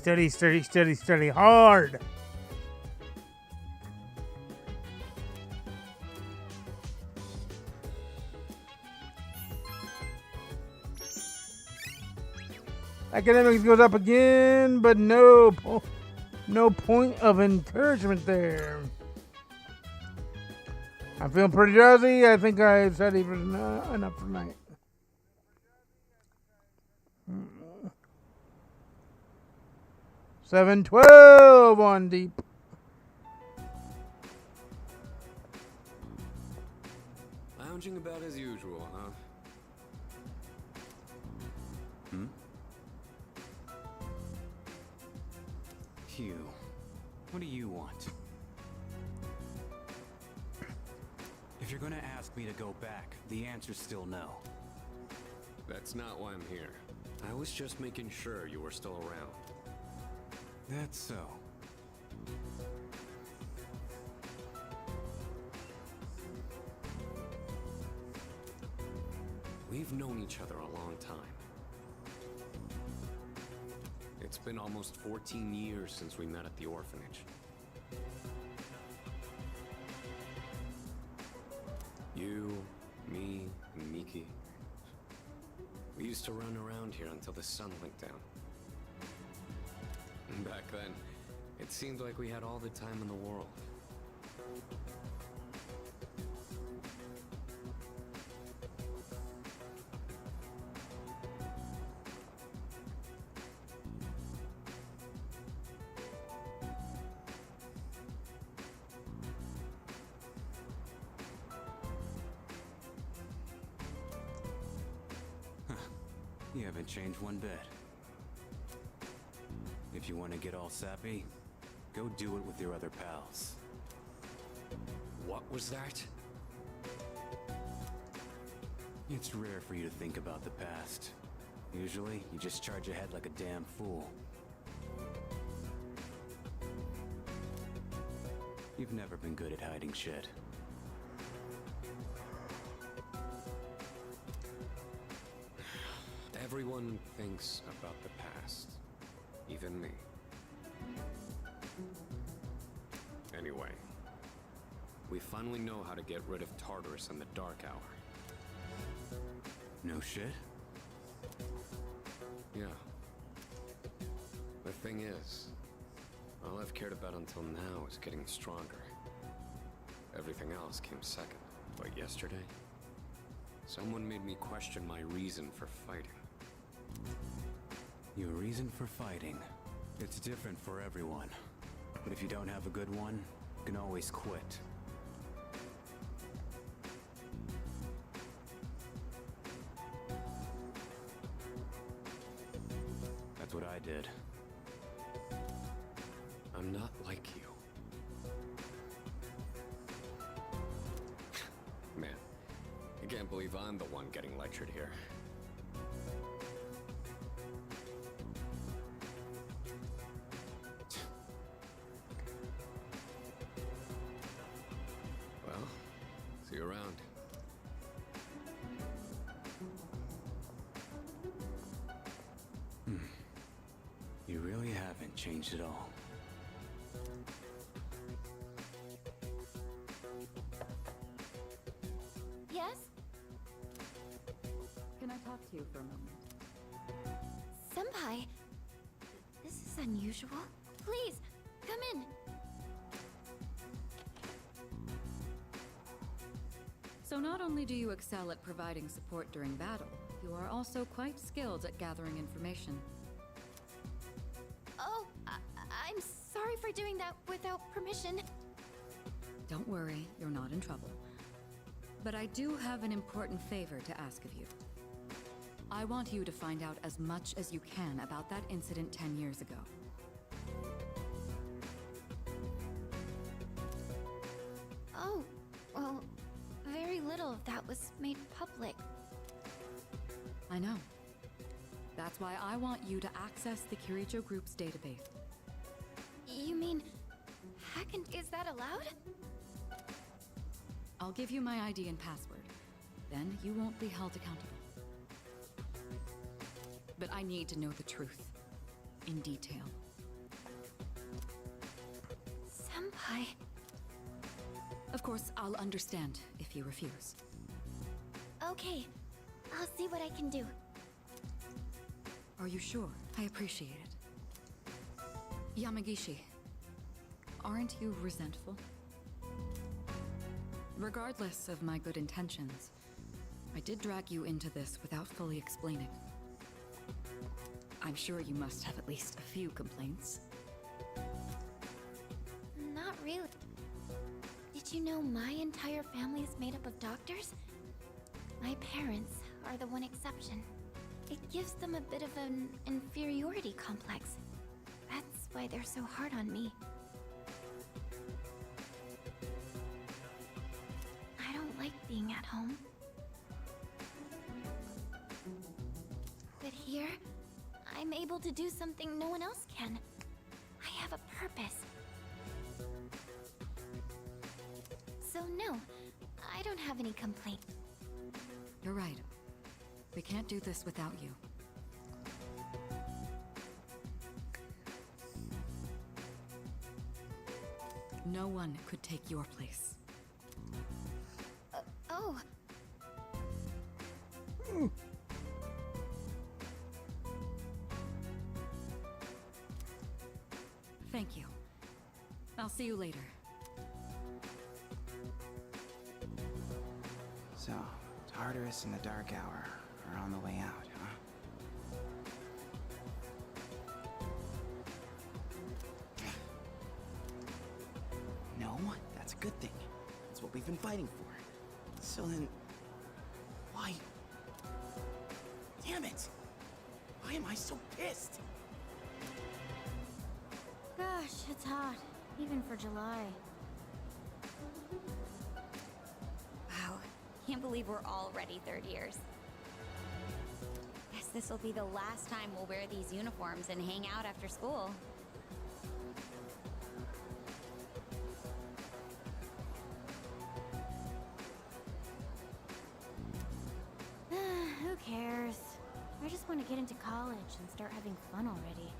Steady, hard. Academics goes up again, but no point of encouragement there. I'm feeling pretty drowsy. I think I've studied enough for tonight. 7-12 on deep. Lounging about as usual, huh? Hugh, what do you want? If you're gonna ask me to go back, the answer's still no. That's not why I'm here. I was just making sure you were still around. That's so. We've known each other a long time. It's been almost 14 years since we met at the orphanage. You, me, and Miki. We used to run around here until the sun went down. And back then, It seemed like we had all the time in the world. You haven't changed one bit. If you want to get all sappy, go do it with your other pals. What was that? It's rare for you to think about the past. Usually, you just charge ahead like a damn fool. You've never been good at hiding shit. Everyone thinks about the past. Even me. Anyway, we finally know how to get rid of Tartarus in the Dark Hour. No shit? Yeah. The thing is, all I've cared about until now is getting stronger. Everything else came second. But yesterday, someone made me question my reason for fighting. Your reason for fighting. It's different for everyone. But if you don't have a good one, you can always quit. That's what I did. I'm not like you. Man, I can't believe I'm the one getting lectured here. Well, see you around. You really haven't changed at all. Yes? Can I talk to you for a moment? Senpai, this is unusual. Please, come in. So not only do you excel at providing support during battle, you are also quite skilled at gathering information. Oh, I'm sorry for doing that without permission. Don't worry, you're not in trouble. But I do have an important favor to ask of you. I want you to find out as much as you can about that incident 10 years ago. Oh, well, very little of that was made public. I know. That's why I want you to access the Kirijo Group's database. You mean, is that allowed? I'll give you my ID and password. Then you won't be held accountable. But I need to know the truth. In detail. Senpai. Of course, I'll understand if you refuse. Okay, I'll see what I can do. Are you sure? I appreciate it. Yamagishi, aren't you resentful? Regardless of my good intentions, I did drag you into this without fully explaining. I'm sure you must have at least a few complaints. Not really. Did you know my entire family is made up of doctors? My parents are the one exception. It gives them a bit of an inferiority complex. That's why they're so hard on me. I don't like being at home. But here, I'm able to do something no one else can. I have a purpose. So no, I don't have any complaint. You're right. We can't do this without you. No one could take your place. Oh. Thank you. I'll see you later. So, Tartarus and the Dark Hour are on the way out, huh? No, that's a good thing. That's what we've been fighting for. So then, why? Damn it! Why am I so pissed? Gosh, it's hot, even for July. Wow, can't believe we're already third years. Guess this will be the last time we'll wear these uniforms and hang out after school. Who cares? I just want to get into college and start having fun already.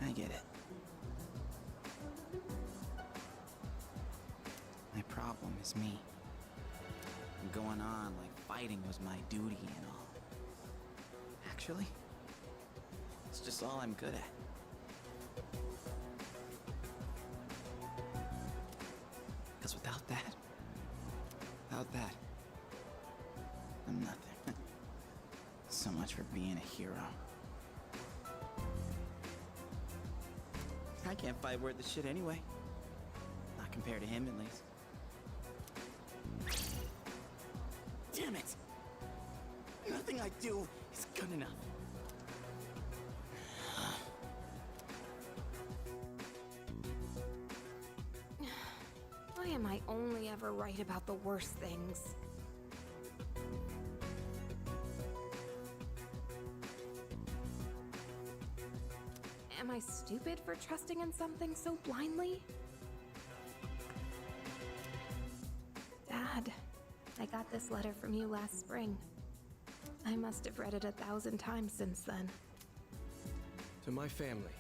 I get it. My problem is me. I'm going on like fighting was my duty and all. Actually, it's just all I'm good at. Because without that, I'm nothing. So much for being a hero. I can't fight worth the shit anyway. Not compared to him, at least. Damn it! Nothing I do is good enough. Why am I only ever right about the worst things? Am I stupid for trusting in something so blindly? Dad, I got this letter from you last spring. I must have read it 1,000 times since then. To my family,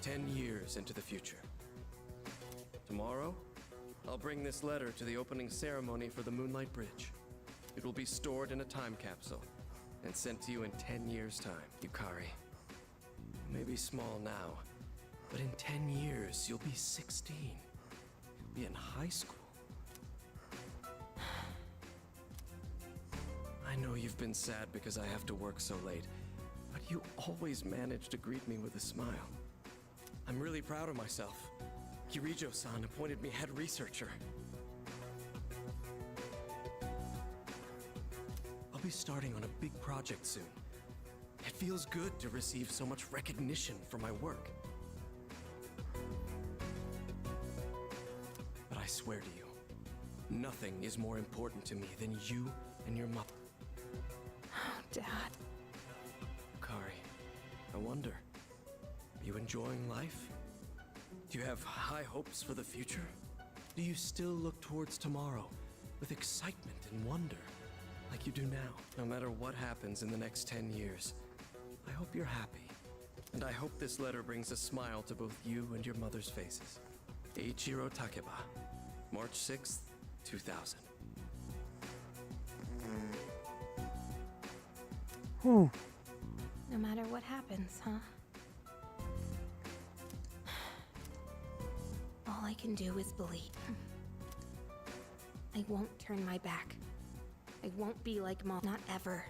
10 years into the future. Tomorrow, I'll bring this letter to the opening ceremony for the Moonlight Bridge. It will be stored in a time capsule and sent to you in 10 years' time, Yukari. You may be small now, but in 10 years, you'll be 16. You'll be in high school. I know you've been sad because I have to work so late, but you always manage to greet me with a smile. I'm really proud of myself. Kirijo-san appointed me head researcher. I'll be starting on a big project soon. It feels good to receive so much recognition for my work. But I swear to you, nothing is more important to me than you and your mother. Oh, Dad. Kari, I wonder, are you enjoying life? Do you have high hopes for the future? Do you still look towards tomorrow with excitement and wonder, like you do now? No matter what happens in the next 10 years, I hope you're happy. And I hope this letter brings a smile to both you and your mother's faces. Eiichiro Takeba, March 6th, 2000. Whew. No matter what happens, huh? All I can do is believe. I won't turn my back. I won't be like Mom, not ever.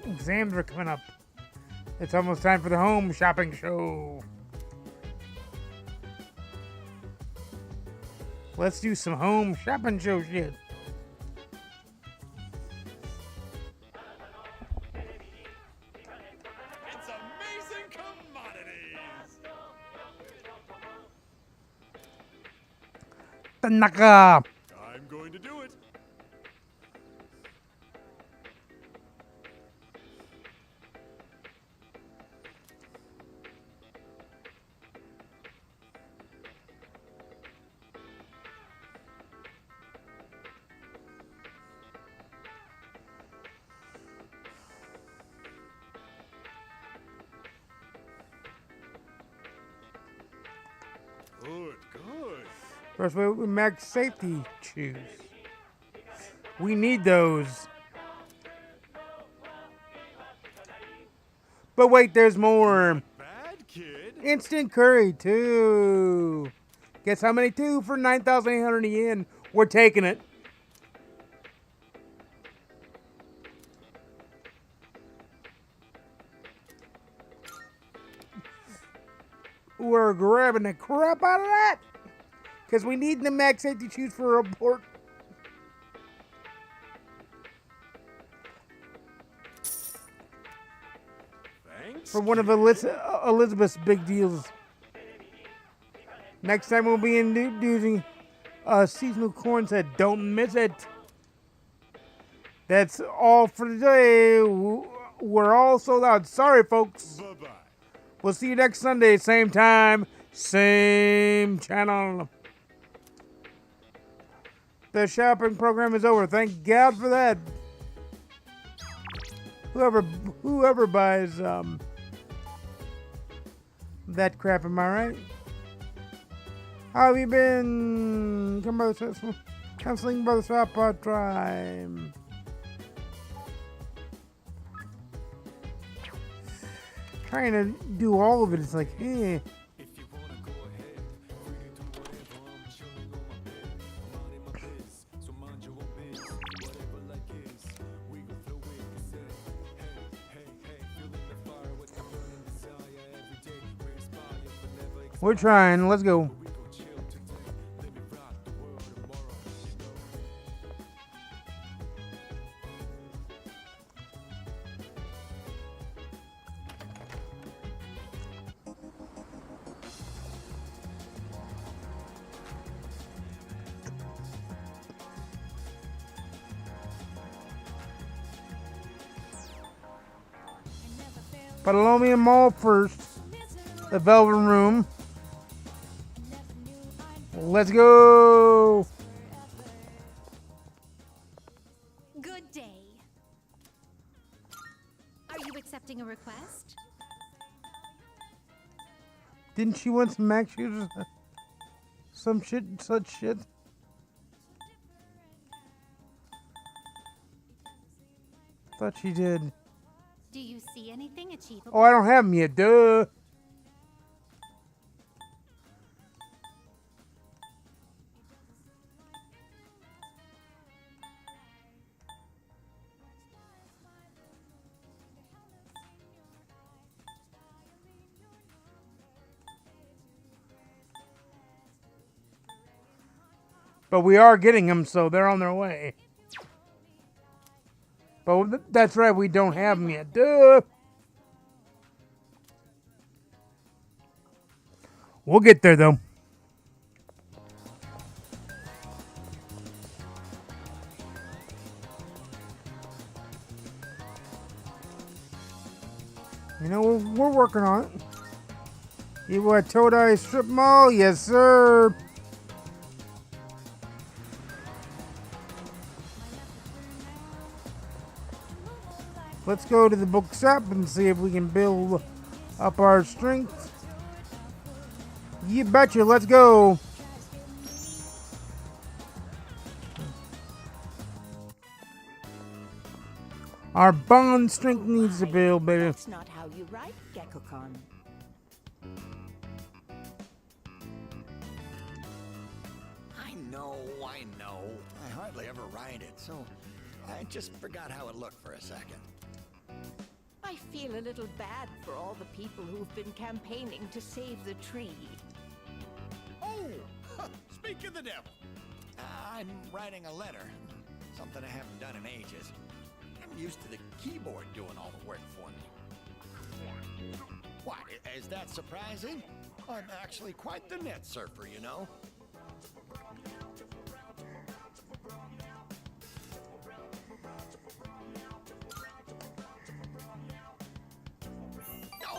Exams are coming up. It's almost time for the home shopping show. Let's do some home shopping show shit. It's amazing commodity! Tanaka. I'm going to do it. Good, good. First, we max safety shoes. We need those. But wait, there's more. Bad kid. Instant curry, 2. Guess how many? 2 for 9,800 yen. We're taking it. We're grabbing the crap out of that. Because we need the max safety shoes for a report. Thanks. For one of Elizabeth's big deals. Next time we'll be introducing seasonal corn set. Don't miss it. That's all for today. We're all sold out. Sorry, folks. Bye-bye. We'll see you next Sunday. Same time, same channel. The shopping program is over. Thank God for that. Whoever buys that crap, am I right? How have you been? Come by the counseling by the swap time. Trying to do all of it, it's like, eh. We're trying. Let's go. Palomian Mall first. The Velvet Room. Let's go. Good day. Are you accepting a request? Didn't she want some max shoes? Some shit, such shit. Thought she did. Do you see anything achievable? Oh, I don't have them yet, duh. But we are getting them, so they're on their way. But that's right, we don't have them yet. Duh. We'll get there, though. You know, we're working on it. You at Todai Strip Mall? Yes, sir. Let's go to the bookshop and see if we can build up our strength. You betcha, let's go. Our bond strength needs to build, baby. That's not how you write, Gekko-kan. I know. I hardly ever write it, so I just forgot how it looked for a second. I feel a little bad for all the people who've been campaigning to save the tree. Oh, speak of the devil. I'm writing a letter. Something I haven't done in ages. I'm used to the keyboard doing all the work for me. Why, is that surprising? I'm actually quite the net surfer, you know.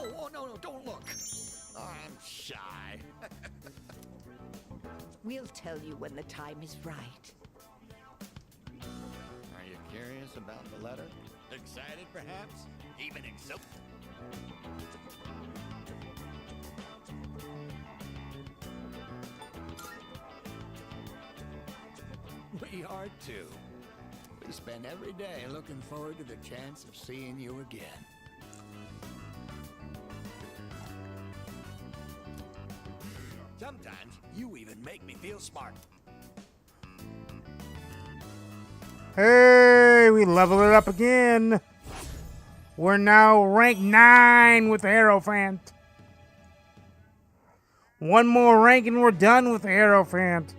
Oh, no, don't look. Oh, I'm shy. We'll tell you when the time is right. Are you curious about the letter? Excited, perhaps? Even excited? We are too. We spend every day looking forward to the chance of seeing you again. Sometimes you even make me feel smart. Hey, we leveled it up again. We're now rank 9 with the Hierophant. One more rank and we're done with the Hierophant.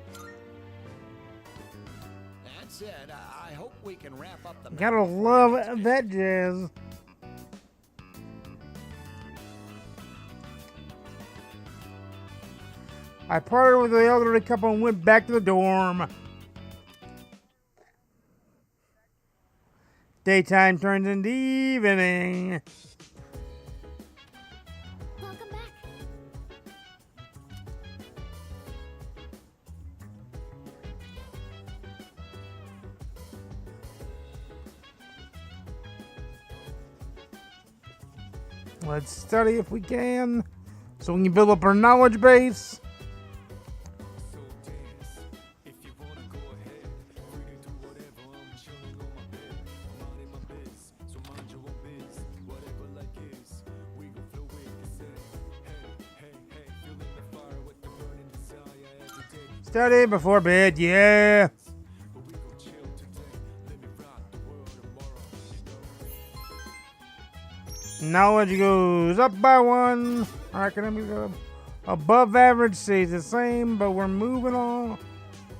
That said, I hope we can wrap up the... Gotta love that jazz. I parted with the elderly couple and went back to the dorm. Daytime turns into evening. Welcome back. Let's study if we can, so we can build up our knowledge base. Study before bed, yeah. Knowledge goes up by 1. Our academic goes above average stays the same, but we're moving on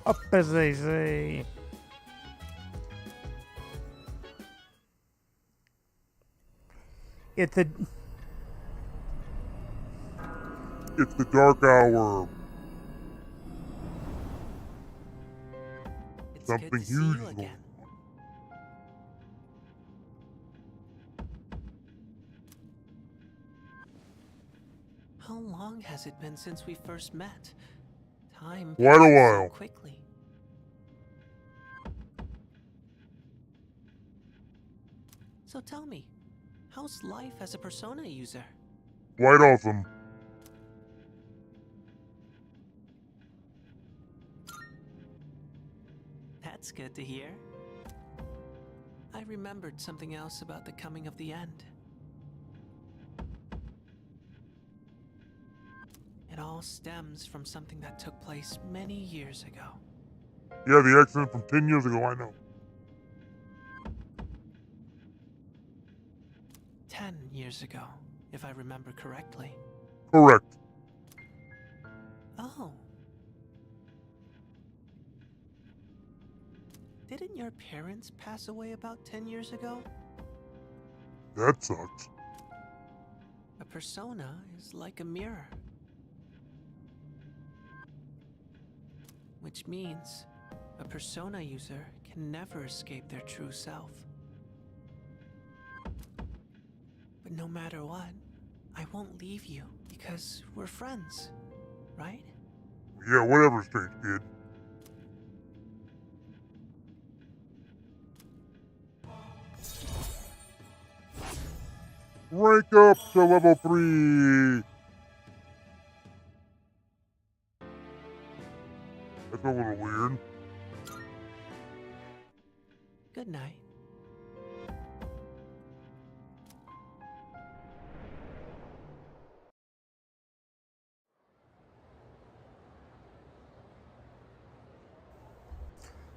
up, as they say. It's the dark hour. Something huge is going on. How long has it been since we first met? Time Quite a passes while. so quickly. So tell me, how's life as a Persona user? Quite awesome. That's good to hear. I remembered something else about the coming of the end. It all stems from something that took place many years ago. Yeah, the accident from 10 years ago, I know. 10 years ago, if I remember correctly. Correct. Oh. Didn't your parents pass away about 10 years ago? That sucks. A persona is like a mirror. Which means a persona user can never escape their true self. But no matter what, I won't leave you because we're friends, right? Yeah, whatever, strange kid. Rank up to level 3. That's a little weird. Good night.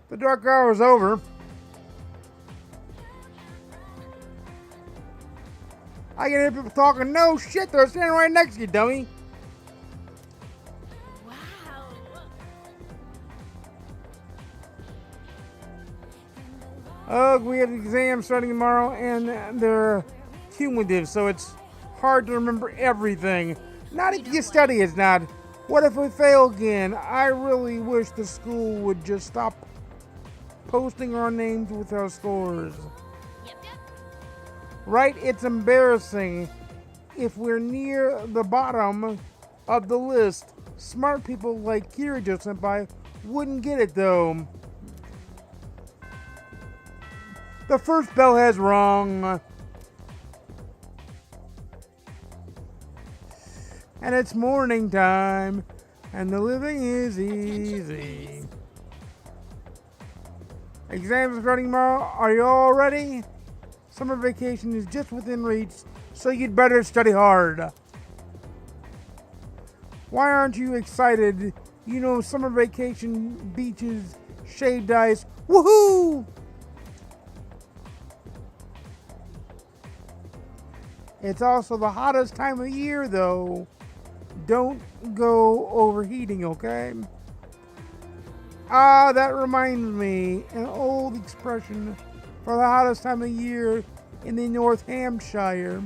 The dark hour is over. I can hear people talking. No shit, they're standing right next to you, dummy. We have exams starting tomorrow, and they're cumulative, so it's hard to remember everything. Not if you study, it's not. What if we fail again? I really wish the school would just stop posting our names with our scores. Right? It's embarrassing. if we're near the bottom of the list. Smart people like Kirito-senpai wouldn't get it though. The first bell has rung. And it's morning time. And the living is easy. Exams are starting tomorrow. Are you all ready? Summer vacation is just within reach, so you'd better study hard. Why aren't you excited? You know, summer vacation, beaches, shaved ice. Woohoo! It's also the hottest time of year, though. Don't go overheating, okay? Ah, that reminds me, an old expression for the hottest time of year in the North Hampshire.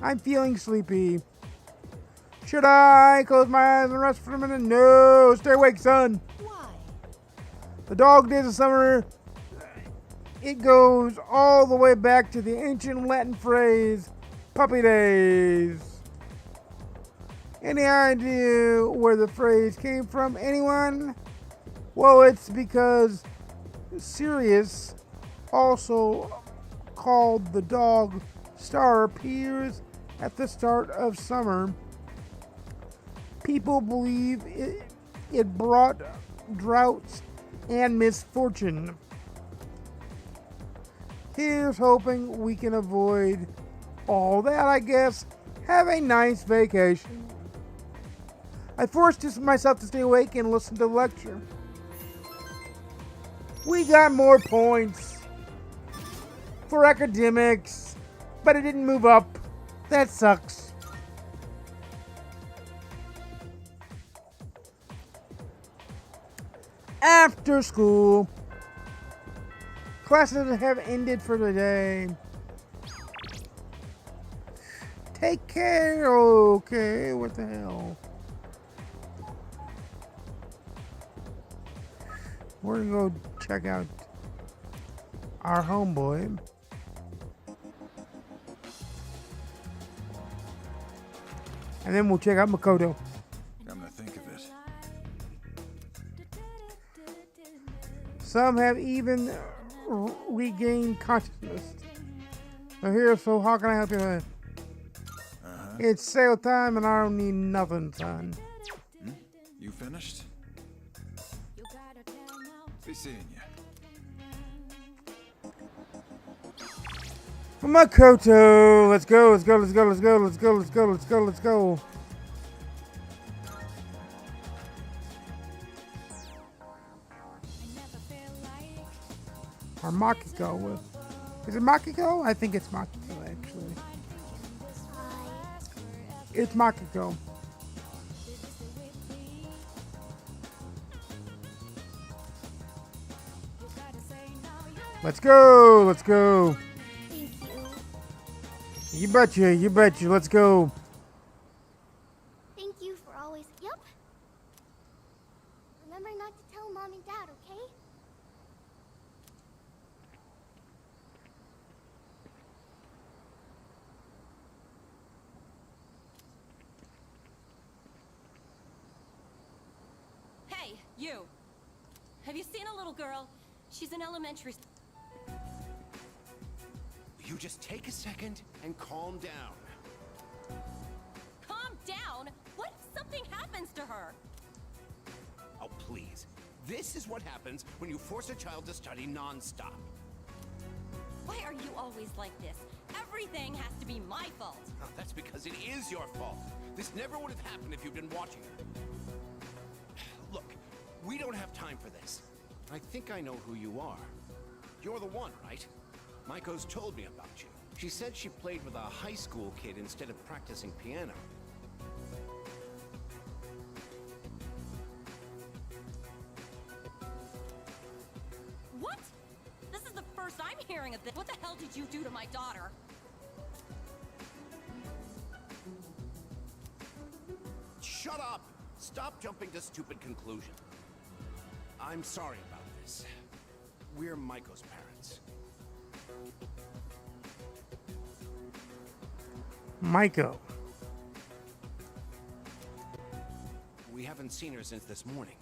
I'm feeling sleepy. Should I close my eyes and rest for a minute? No, stay awake, son. Why? The dog days of summer, it goes all the way back to the ancient Latin phrase, puppy days. Any idea where the phrase came from? Anyone? Well, it's because Sirius, also called the dog star, appears at the start of summer. People believe it brought droughts and misfortune. Here's hoping we can avoid all that, I guess. Have a nice vacation. I forced myself to stay awake and listen to the lecture. We got more points for academics, but it didn't move up. That sucks. After school. Classes have ended for the day. Take care. Okay, what the hell? We're gonna go check out our homeboy. And then we'll check out Makoto. Come to think of it. Some have even regained consciousness. So how can I help you? It's sale time and I don't need nothing, son. You finished? Be seeing you. Makoto, let's go, let's go, let's go, let's go, let's go, let's go, let's go, let's go. Or Makiko. Is it Makiko? I think it's Makiko, actually. It's Makiko. Let's go, let's go. Thank you. You betcha, let's go. Thank you for always. Yep. Remember not to tell Mom and Dad, okay? Hey, you. Have you seen a little girl? She's in elementary. You just take a second and calm down. Calm down? What if something happens to her? Oh, please. This is what happens when you force a child to study non-stop. Why are you always like this? Everything has to be my fault. Oh, that's because it is your fault. This never would have happened if you'd been watching her. Look, we don't have time for this. I think I know who you are. You're the one, right? Maiko's told me about you. She said she played with a high school kid instead of practicing piano. What? This is the first I'm hearing of this. What the hell did you do to my daughter? Shut up! Stop jumping to stupid conclusions. I'm sorry about this. We're Maiko's parents. Maiko. We haven't seen her since this morning.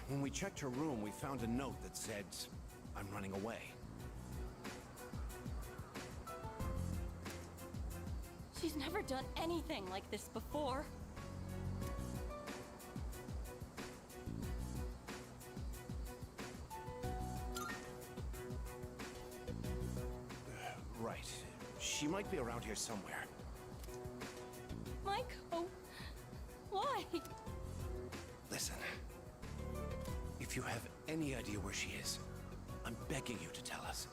When we checked her room, we found a note that said, "I'm running away." She's never done anything like this before. Right. She might be around here somewhere. Maiko, why? Listen. If you have any idea where she is, I'm begging you to tell us.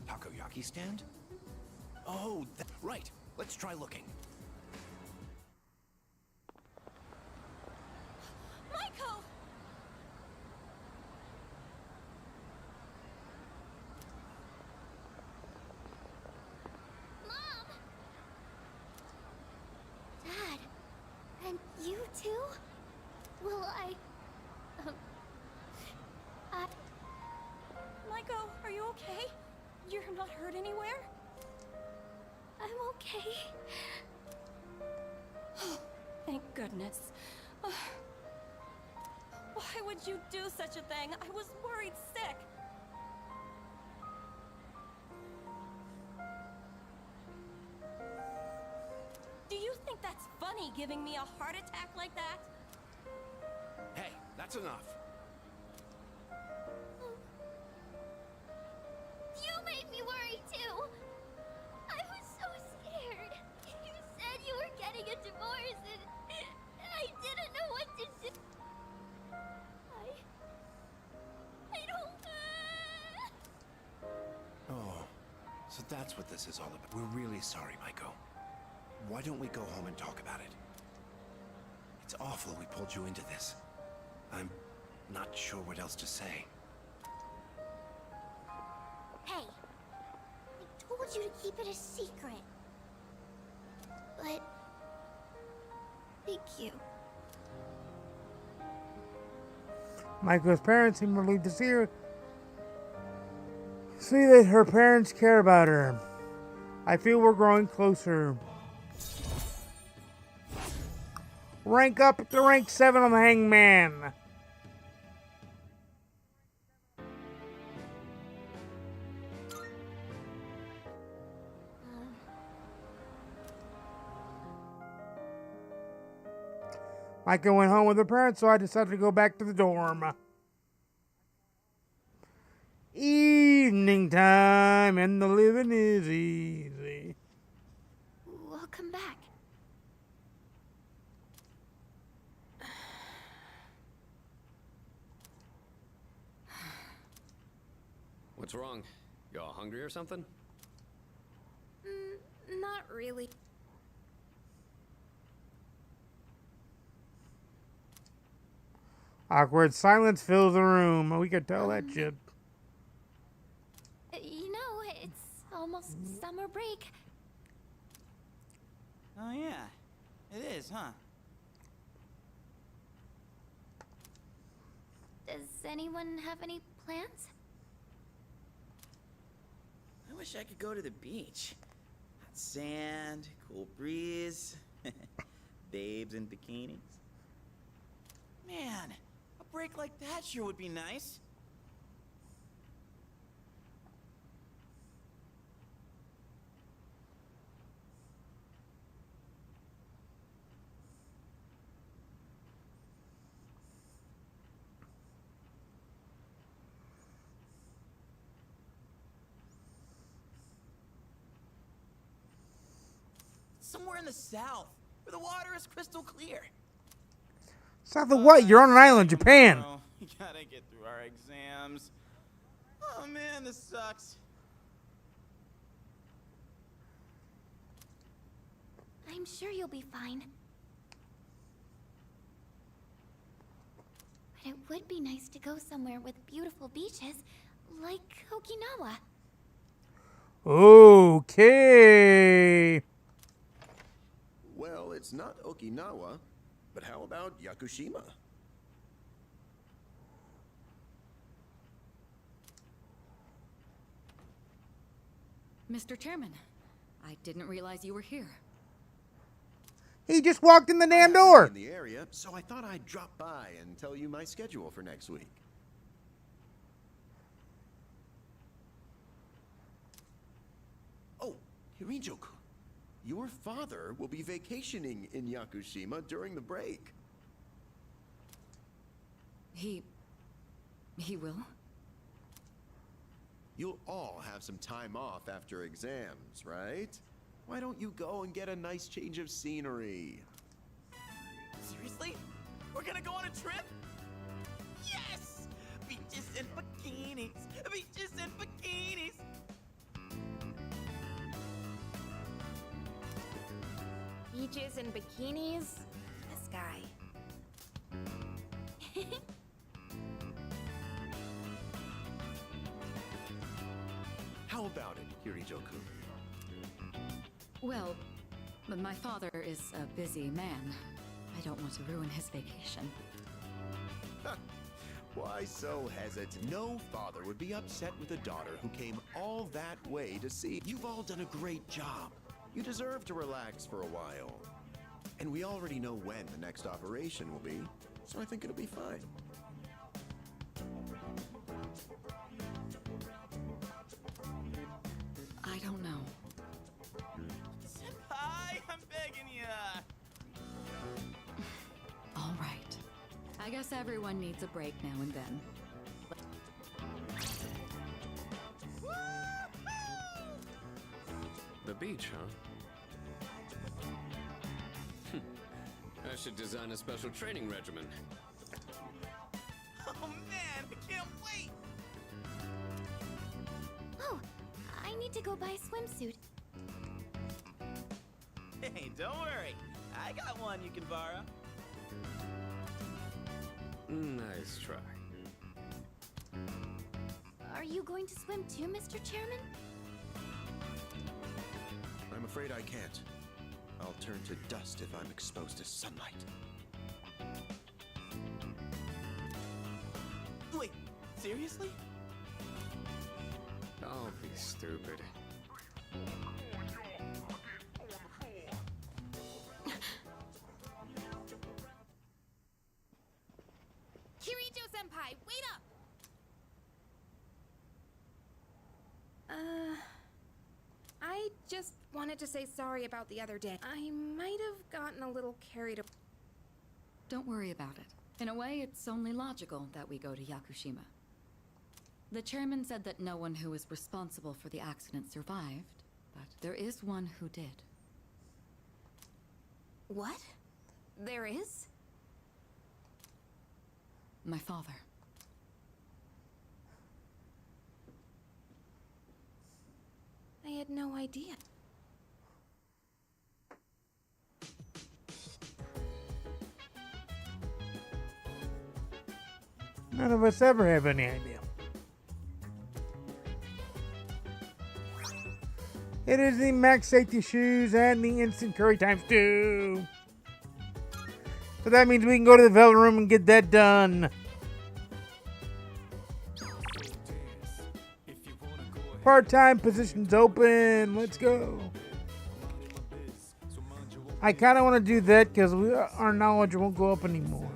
Takoyaki stand? Oh, right. Let's try looking. Maiko! Mom! Dad, and you too? Well, Maiko, are you okay? You're not hurt anywhere? I'm okay. Thank goodness. Why would you do such a thing? I was worried sick. Do you think that's funny, giving me a heart attack like that? Hey, that's enough. You made me worry too. I was so scared. You said you were getting a divorce and I didn't know what to do. I don't... Oh, so that's what this is all about. We're really sorry, Maiko. Why don't we go home and talk about it? It's awful we pulled you into this. I'm not sure what else to say. Hey, I told you to keep it a secret. But... thank you. Maiko's parents seem relieved to see her. See that her parents care about her. I feel we're growing closer. Rank up to rank 7 on the Hangman. Maiko went home with her parents, so I decided to go back to the dorm. Evening time, and the living is easy. Welcome back. What's wrong? You all hungry or something? Not really. Awkward silence fills the room. We could tell that shit. You know, it's almost summer break. Oh yeah, it is, huh? Does anyone have any plans? I wish I could go to the beach. Hot sand, cool breeze, babes in bikinis. Man, a break like that sure would be nice. Somewhere in the south, where the water is crystal clear. South of what? You're on an island, Japan. We gotta get through our exams. Oh man, this sucks. I'm sure you'll be fine. But it would be nice to go somewhere with beautiful beaches, like Okinawa. Okay. Well, it's not Okinawa, but how about Yakushima? Mr. Chairman, I didn't realize you were here. He just walked in the damn In door. the area, so I thought I'd drop by and tell you my schedule for next week. Oh, Hirijo-kun, your father will be vacationing in Yakushima during the break. He will? You'll all have some time off after exams, right? Why don't you go and get a nice change of scenery? Seriously? We're gonna go on a trip? Yes! Beaches and bikinis! Beaches and bikinis! Beaches and bikinis? This guy. How about it, Hirijo-kun? Well, my father is a busy man. I don't want to ruin his vacation. Why so hesitant? No father would be upset with a daughter who came all that way to see. You've all done a great job. You deserve to relax for a while. And we already know when the next operation will be, so I think it'll be fine. I don't know. Senpai, I'm begging ya! All right. I guess everyone needs a break now and then. The beach, huh? I should design a special training regimen. Oh man, I can't wait! Oh, I need to go buy a swimsuit. Hey, don't worry. I got one you can borrow. Nice try. Are you going to swim too, Mr. Chairman? I'm afraid I can't. I'll turn to dust if I'm exposed to sunlight. Wait, seriously? Don't be stupid. Kirito-senpai, wait up! I just wanted to say sorry about the other day. I might have gotten a little carried away. Don't worry about it. In a way, it's only logical that we go to Yakushima. The chairman said that no one who was responsible for the accident survived, but there is one who did. What? There is? My father. I had no idea. None of us ever have any idea. It is the max safety shoes and the instant curry times 2. So that means we can go to the velvet room and get that done. Part-time positions open. Let's go. I kind of want to do that because our knowledge won't go up anymore.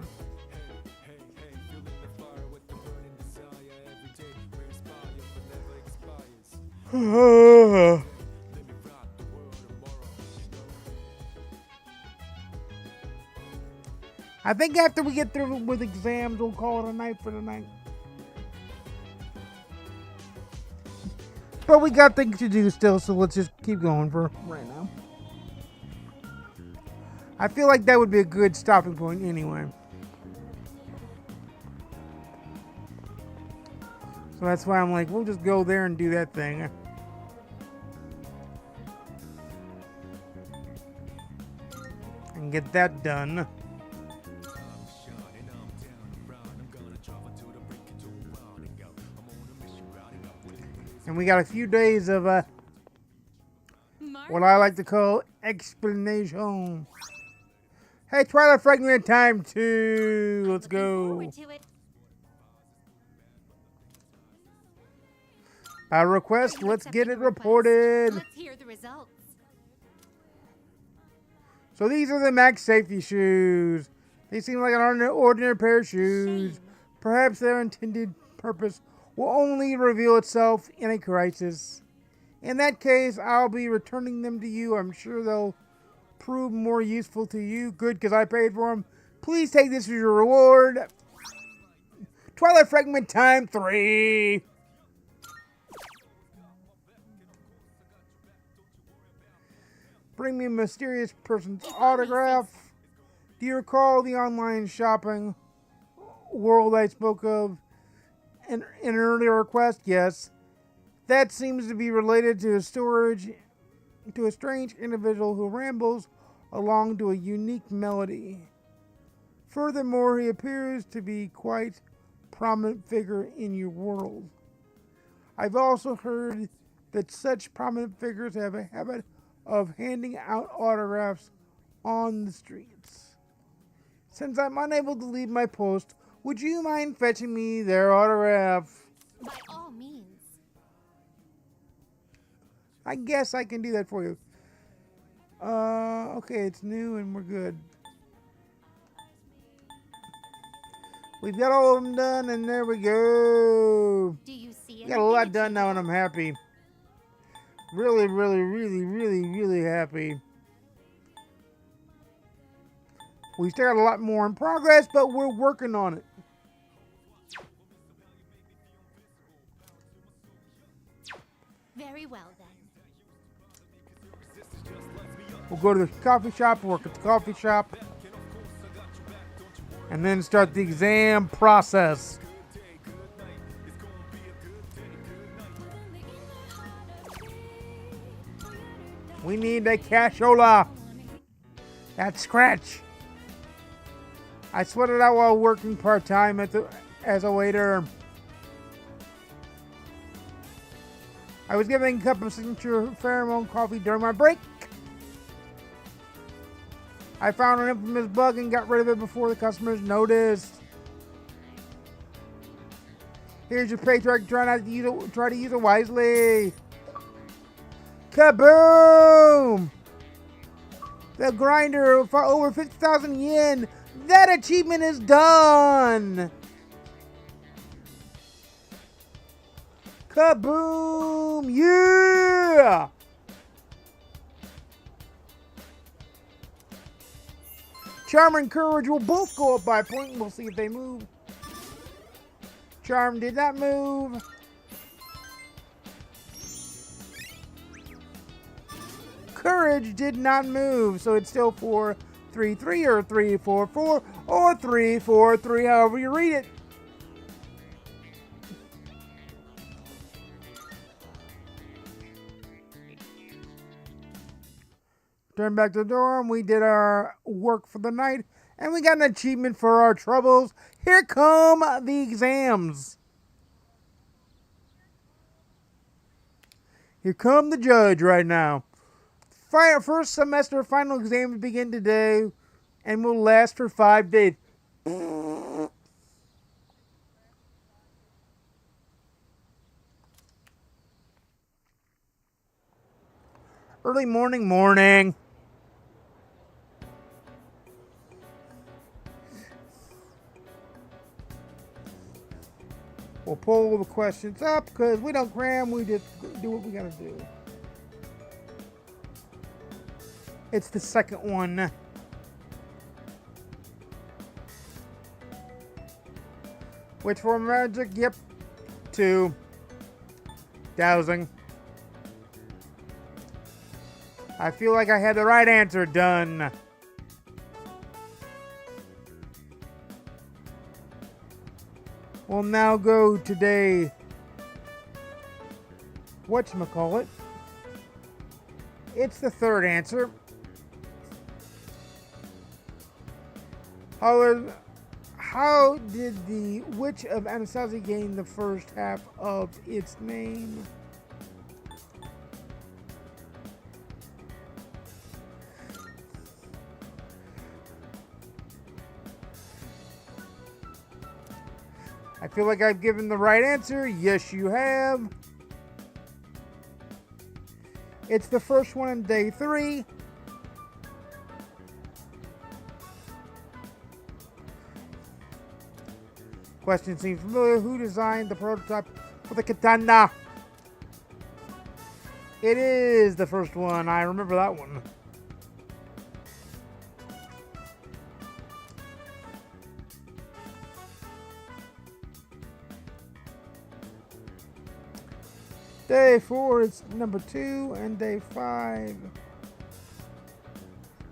I think after we get through with exams, we'll call it a night for the night. But we got things to do still, so let's just keep going for right now. I feel like that would be a good stopping point anyway. So that's why I'm like, we'll just go there and do that thing. And get that done. And we got a few days of what I like to call explanation. Hey, Twilight Fragment time 2. Let's go. Forward to it. By request, let's get it reported. Let's hear the results. So these are the max safety shoes. They seem like an ordinary pair of shoes. Perhaps their intended purpose will only reveal itself in a crisis. In that case, I'll be returning them to you. I'm sure they'll prove more useful to you. Good, because I paid for them. Please take this as your reward. Twilight Fragment time 3. Bring me a mysterious person's autograph. Do you recall the online shopping world I spoke of in an earlier request? Yes. That seems to be related to a strange individual who rambles along to a unique melody. Furthermore, he appears to be quite a prominent figure in your world. I've also heard that such prominent figures have a habit of handing out autographs on the streets. Since I'm unable to leave my post, would you mind fetching me their autograph? By all means. I guess I can do that for you. Okay, it's new and we're good. We've got all of them done and there we go. Do you see We got a lot done now and I'm happy. Really, really, really, really, really happy. We still got a lot more in progress, but we're working on it. Very well then. We'll go to the coffee shop, work at the coffee shop, and then start the exam process. We need a cashola. That scratch. I sweated out while working part-time as a waiter. I was giving a cup of signature pheromone coffee during my break. I found an infamous bug and got rid of it before the customers noticed. Here's your paycheck. Try to use it wisely. Kaboom! The grinder for over 50,000 yen. That achievement is done. Kaboom! Yeah! Charm and Courage will both go up by a point. We'll see if they move. Charm did not move. Courage did not move, so it's still 4-3-3 or 3-4-4 or 3-4-3, however you read it. Turn back to the dorm. We did our work for the night, and we got an achievement for our troubles. Here come the exams. Here come the judge right now. First semester final exams begin today and will last for 5 days. Early morning. We'll pull the questions up because we don't cram, we just do what we gotta do. It's the second one. Which form of magic? Yep. 2. Dowsing. I feel like I had the right answer done. We'll now go today. Whatchamacallit? It's the third answer. How did the Witch of Anasazi gain the first half of its name? Feel like I've given the right answer? Yes, you have. It's the first one on day 3. Question seems familiar. Who designed the prototype for the katana? It is the first one. I remember that one. Day 4 is number 2, and day 5.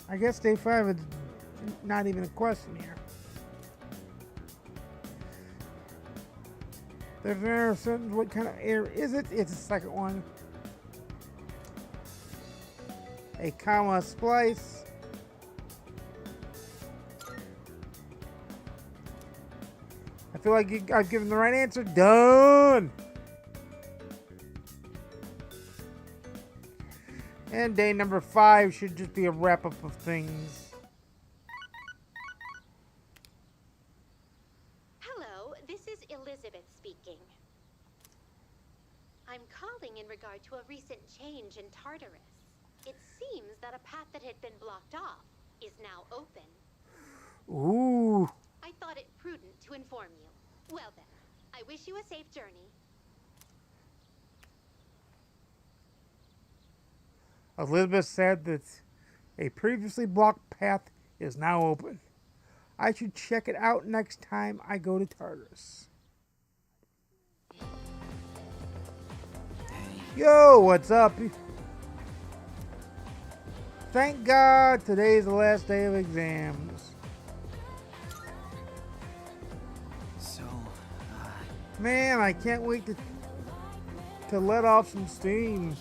I guess day 5 is not even a question here. There's an error sentence. What kind of error is it? It's the second one. A comma splice. I feel like I've given the right answer. Done. And day number 5 should just be a wrap-up of things. Hello, this is Elizabeth speaking. I'm calling in regard to a recent change in Tartarus. It seems that a path that had been blocked off is now open. Ooh. I thought it prudent to inform you. Well then, I wish you a safe journey. Elizabeth said that a previously blocked path is now open. I should check it out next time I go to Tartarus. Yo, what's up? Thank God today's the last day of exams. So, man, I can't wait to let off some steam.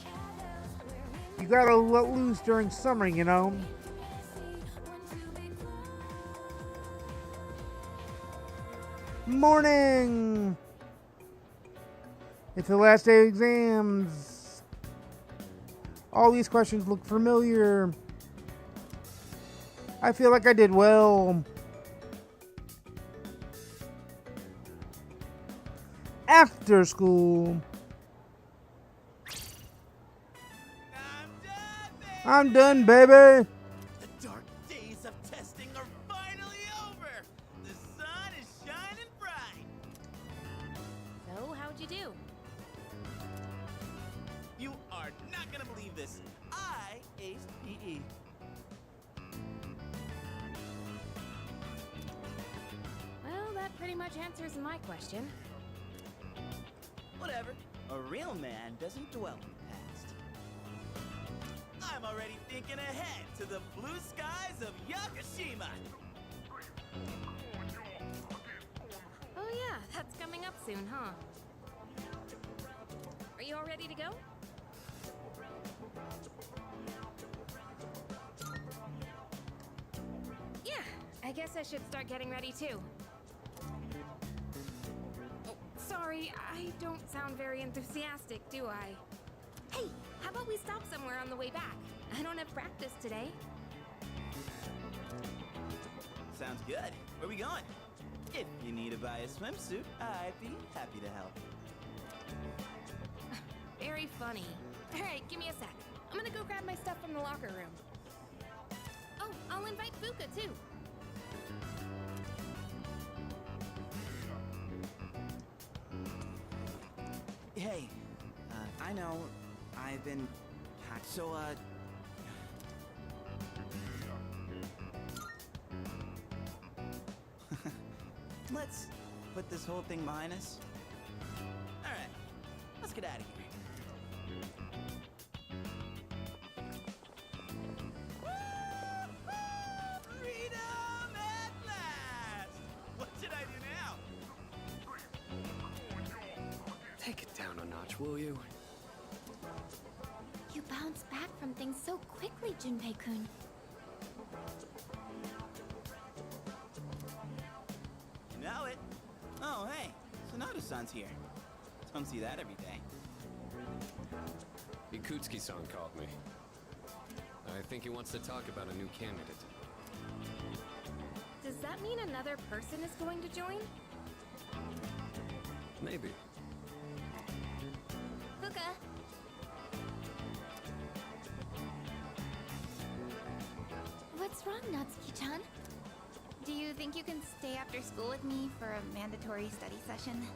You gotta let loose during summer, you know. Morning! It's the last day of exams. All these questions look familiar. I feel like I did well. After school. I'm done, baby. The dark days of testing are finally over. The sun is shining bright. So, how'd you do? You are not gonna believe this. I aced PE. Well, that pretty much answers my question. Whatever. A real man doesn't dwell in the past. I'm already thinking ahead to the blue skies of Yakushima. Oh yeah, that's coming up soon, huh? Are you all ready to go? Yeah, I guess I should start getting ready too. Oh, sorry, I don't sound very enthusiastic, do I? Hey, how about we stop somewhere on the way back? I don't have practice today. Sounds good. Where we going? If you need to buy a swimsuit, I'd be happy to help. Very funny. All right, give me a sec. I'm gonna go grab my stuff from the locker room. Oh, I'll invite Fuka too. hey, I know I've been hacked, so, let's put this whole thing behind us. All right, let's get out of here. Freedom at last! What should I do now? Take it down a notch, will you? You bounce back from things so quickly, Junpei-kun. You know it. Oh, hey, Sonata-san's here. Don't see that every day. Ikutsuki-san called me. I think he wants to talk about a new candidate. Does that mean another person is going to join? Maybe. Puka. What's wrong, Natsuki-chan? Do you think you can stay after school with me for a mandatory study session?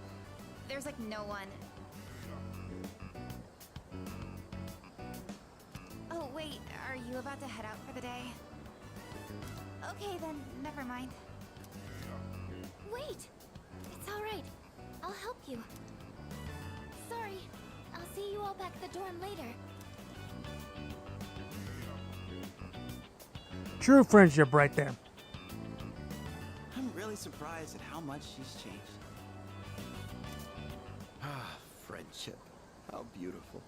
There's like no one. Oh, wait, are you about to head out for the day? Okay, then, never mind. Wait! It's alright. I'll help you. Sorry. I'll see you all back at the dorm later. True friendship right there. I'm really surprised at how much she's changed. Ah, friendship. How beautiful.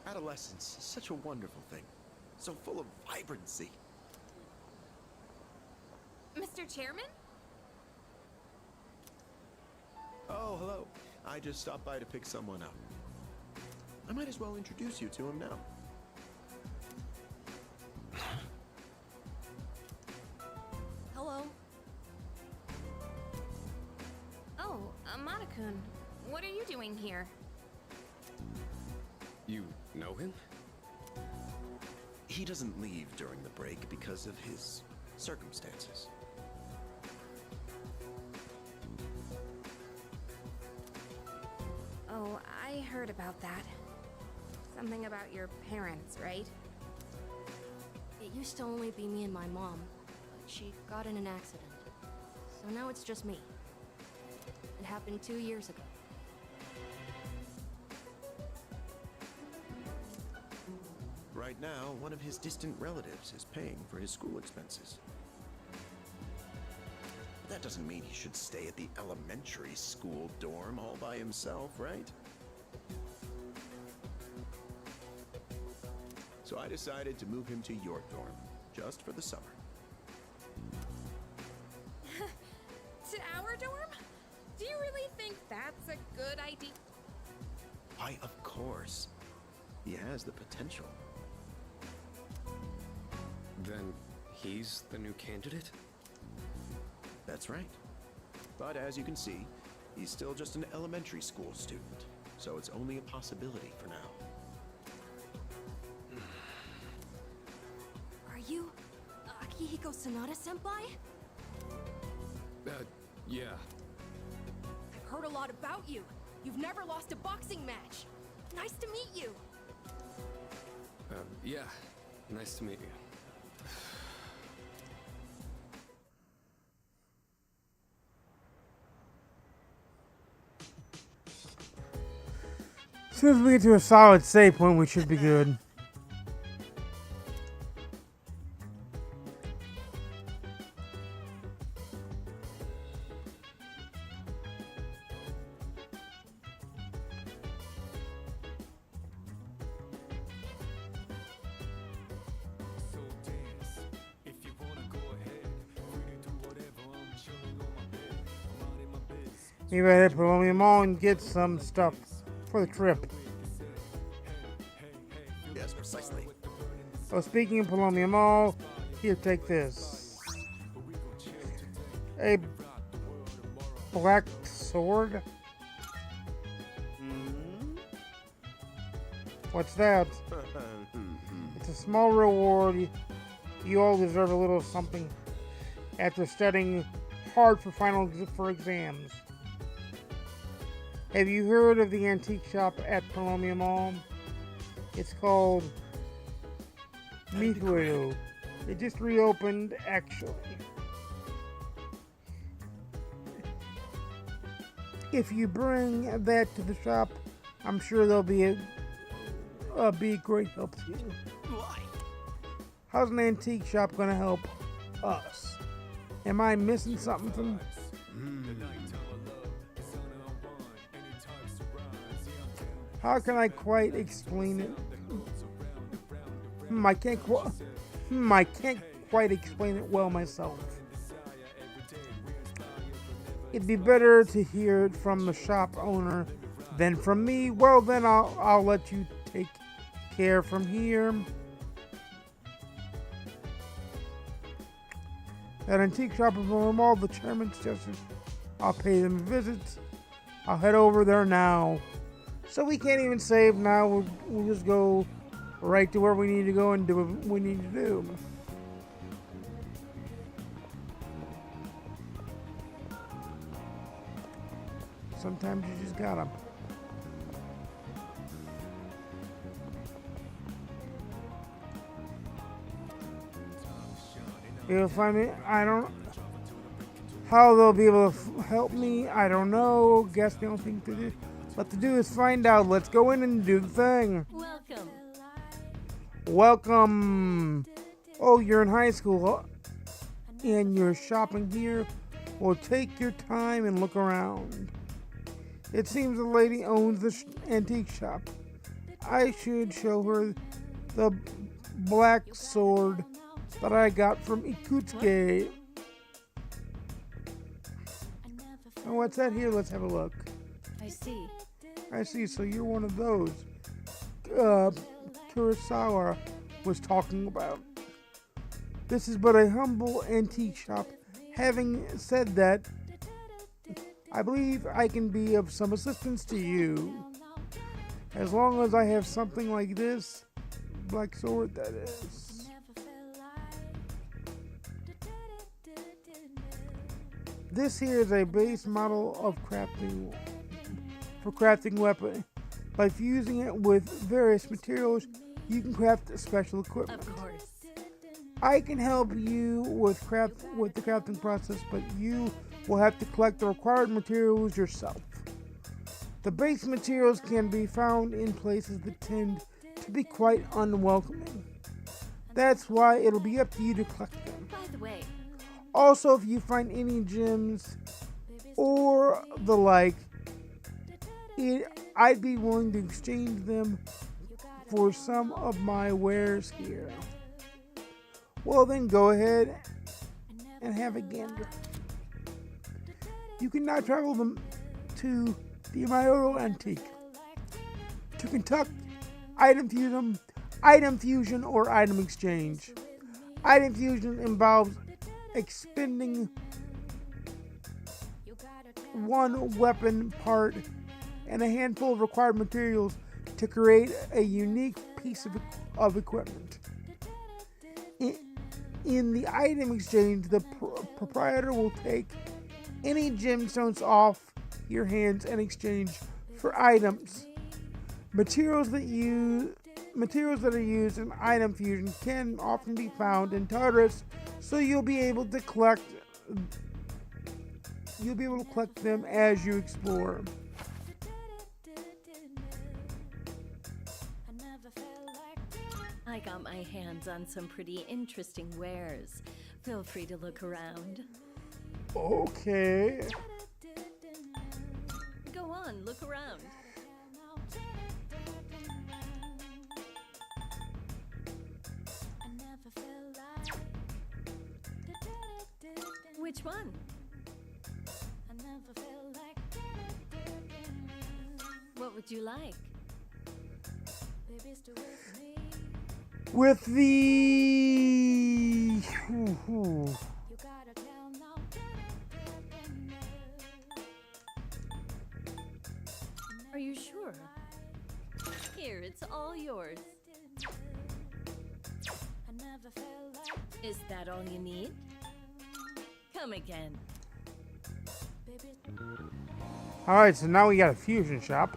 Adolescence is such a wonderful thing. So full of vibrancy. Mr. Chairman? Oh, hello. I just stopped by to pick someone up. I might as well introduce you to him now. Hello. Oh, Amada-kun, what are you doing here? You know him? He doesn't leave during the break because of his circumstances. Oh, I heard about that. Something about your parents, right? It used to only be me and my mom, but she got in an accident. So now it's just me. It happened 2 years ago. Right now, one of his distant relatives is paying for his school expenses. That doesn't mean he should stay at the elementary school dorm all by himself, right? So I decided to move him to your dorm, just for the summer. To our dorm? Do you really think that's a good idea? Why, of course. He has the potential. Then he's the new candidate? That's right. But as you can see, he's still just an elementary school student, so it's only a possibility for now. Are you Akihiko Sanada-senpai? Yeah. I've heard a lot about you. You've never lost a boxing match. Nice to meet you. Yeah. Nice to meet you. As soon as we get to a solid save point, we should be good. Maybe I head to Palomia Mall and get some stuff for the trip. Yes, precisely. Oh, speaking of Palomia Mall, here, take this. A black sword? What's that? It's a small reward. You all deserve a little something after studying hard for exams. Have you heard of the antique shop at Palomia Mall? It's called Mikuedo. It just reopened, actually. If you bring that to the shop, I'm sure they'll be a great help to you. Why? How's an antique shop gonna help us? Am I missing something from? How can I quite explain it? I can't quite explain it well myself. It'd be better to hear it from the shop owner than from me. Well, then I'll let you take care from here. that antique shop from all the chairman's justice. I'll pay them visits. I'll head over there now. So we can't even save now. We'll just go right to where we need to go and do what we need to do. Sometimes you just gotta. You'll find me. I don't. How they'll be able to help me, I don't know. Guess the only thing to do, what to do is find out. Let's go in and do the thing. Welcome. Welcome. Oh, you're in high school and you're shopping here. Well, take your time and look around. It seems the lady owns the antique shop. I should show her the black sword that I got from Ikutsuke. Oh, what's that here? Let's have a look. I see. I see. So you're one of those Kurosawa was talking about. This is but a humble antique shop. Having said that, I believe I can be of some assistance to you. As long as I have something like this, black sword that is. This here is a base model of crafting weapon. By fusing it with various materials, you can craft special equipment. Of course. I can help you with the crafting process, but you will have to collect the required materials yourself. The base materials can be found in places that tend to be quite unwelcoming. That's why it'll be up to you to collect them. By the way, also, if you find any gems or the like, I'd be willing to exchange them for some of my wares here. Well, then go ahead and have a gander. You can now travel them to the Mayoro Antique to conduct item fusion or item exchange. Item fusion involves expending one weapon part and a handful of required materials to create a unique piece of equipment. In the item exchange, the proprietor will take any gemstones off your hands in exchange for items. Materials that are used in item fusion can often be found in Tartarus, so you'll be able to collect them as you explore. I got my hands on some pretty interesting wares. Feel free to look around. Okay. Go on, look around. Which one? What would you like? With the Are you sure? Here, it's all yours. Is that all you need? Come again. Alright, so now we got a fusion shop.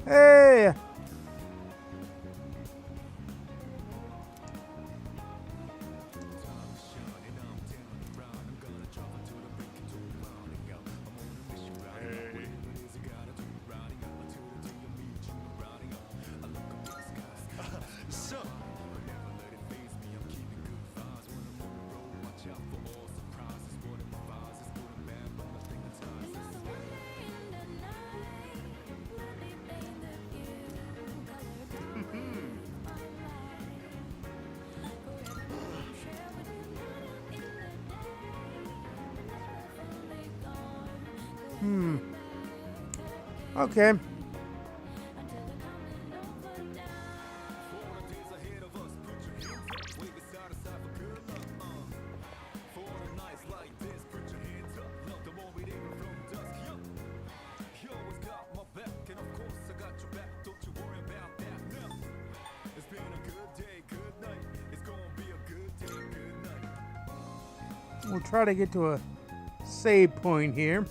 Hey! So, Okay. We'll try to get to a save point here.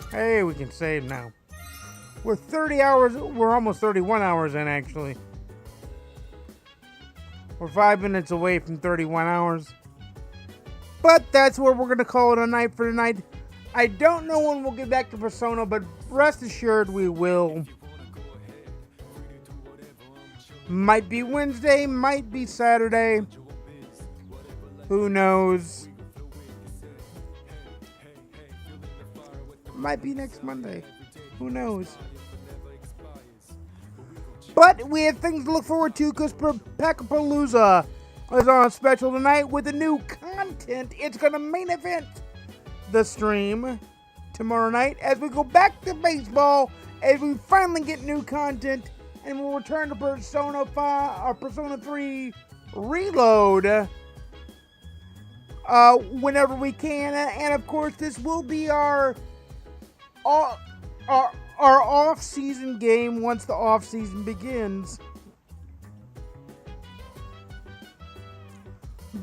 Hey, we can save now. We're 30 hours, we're almost 31 hours in actually. We're 5 minutes away from 31 hours. But that's where we're going to call it a night for tonight. I don't know when we'll get back to Persona, but rest assured we will. Might be Wednesday, might be Saturday. Who knows? Might be next Monday. Who knows? But we have things to look forward to because Packapalooza is on special tonight with the new content. It's going to main event the stream tomorrow night as we go back to baseball, as we finally get new content, and we'll return to Persona 5 or Persona 3 Reload whenever we can. And of course, this will be our off-season game once the off-season begins.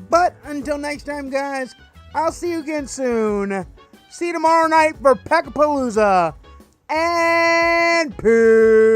But until next time, guys, I'll see you again soon. See you tomorrow night for Packapalooza. And peace.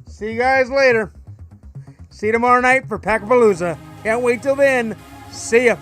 See you guys later. See you tomorrow night for Packapalooza. Can't wait till then. See ya.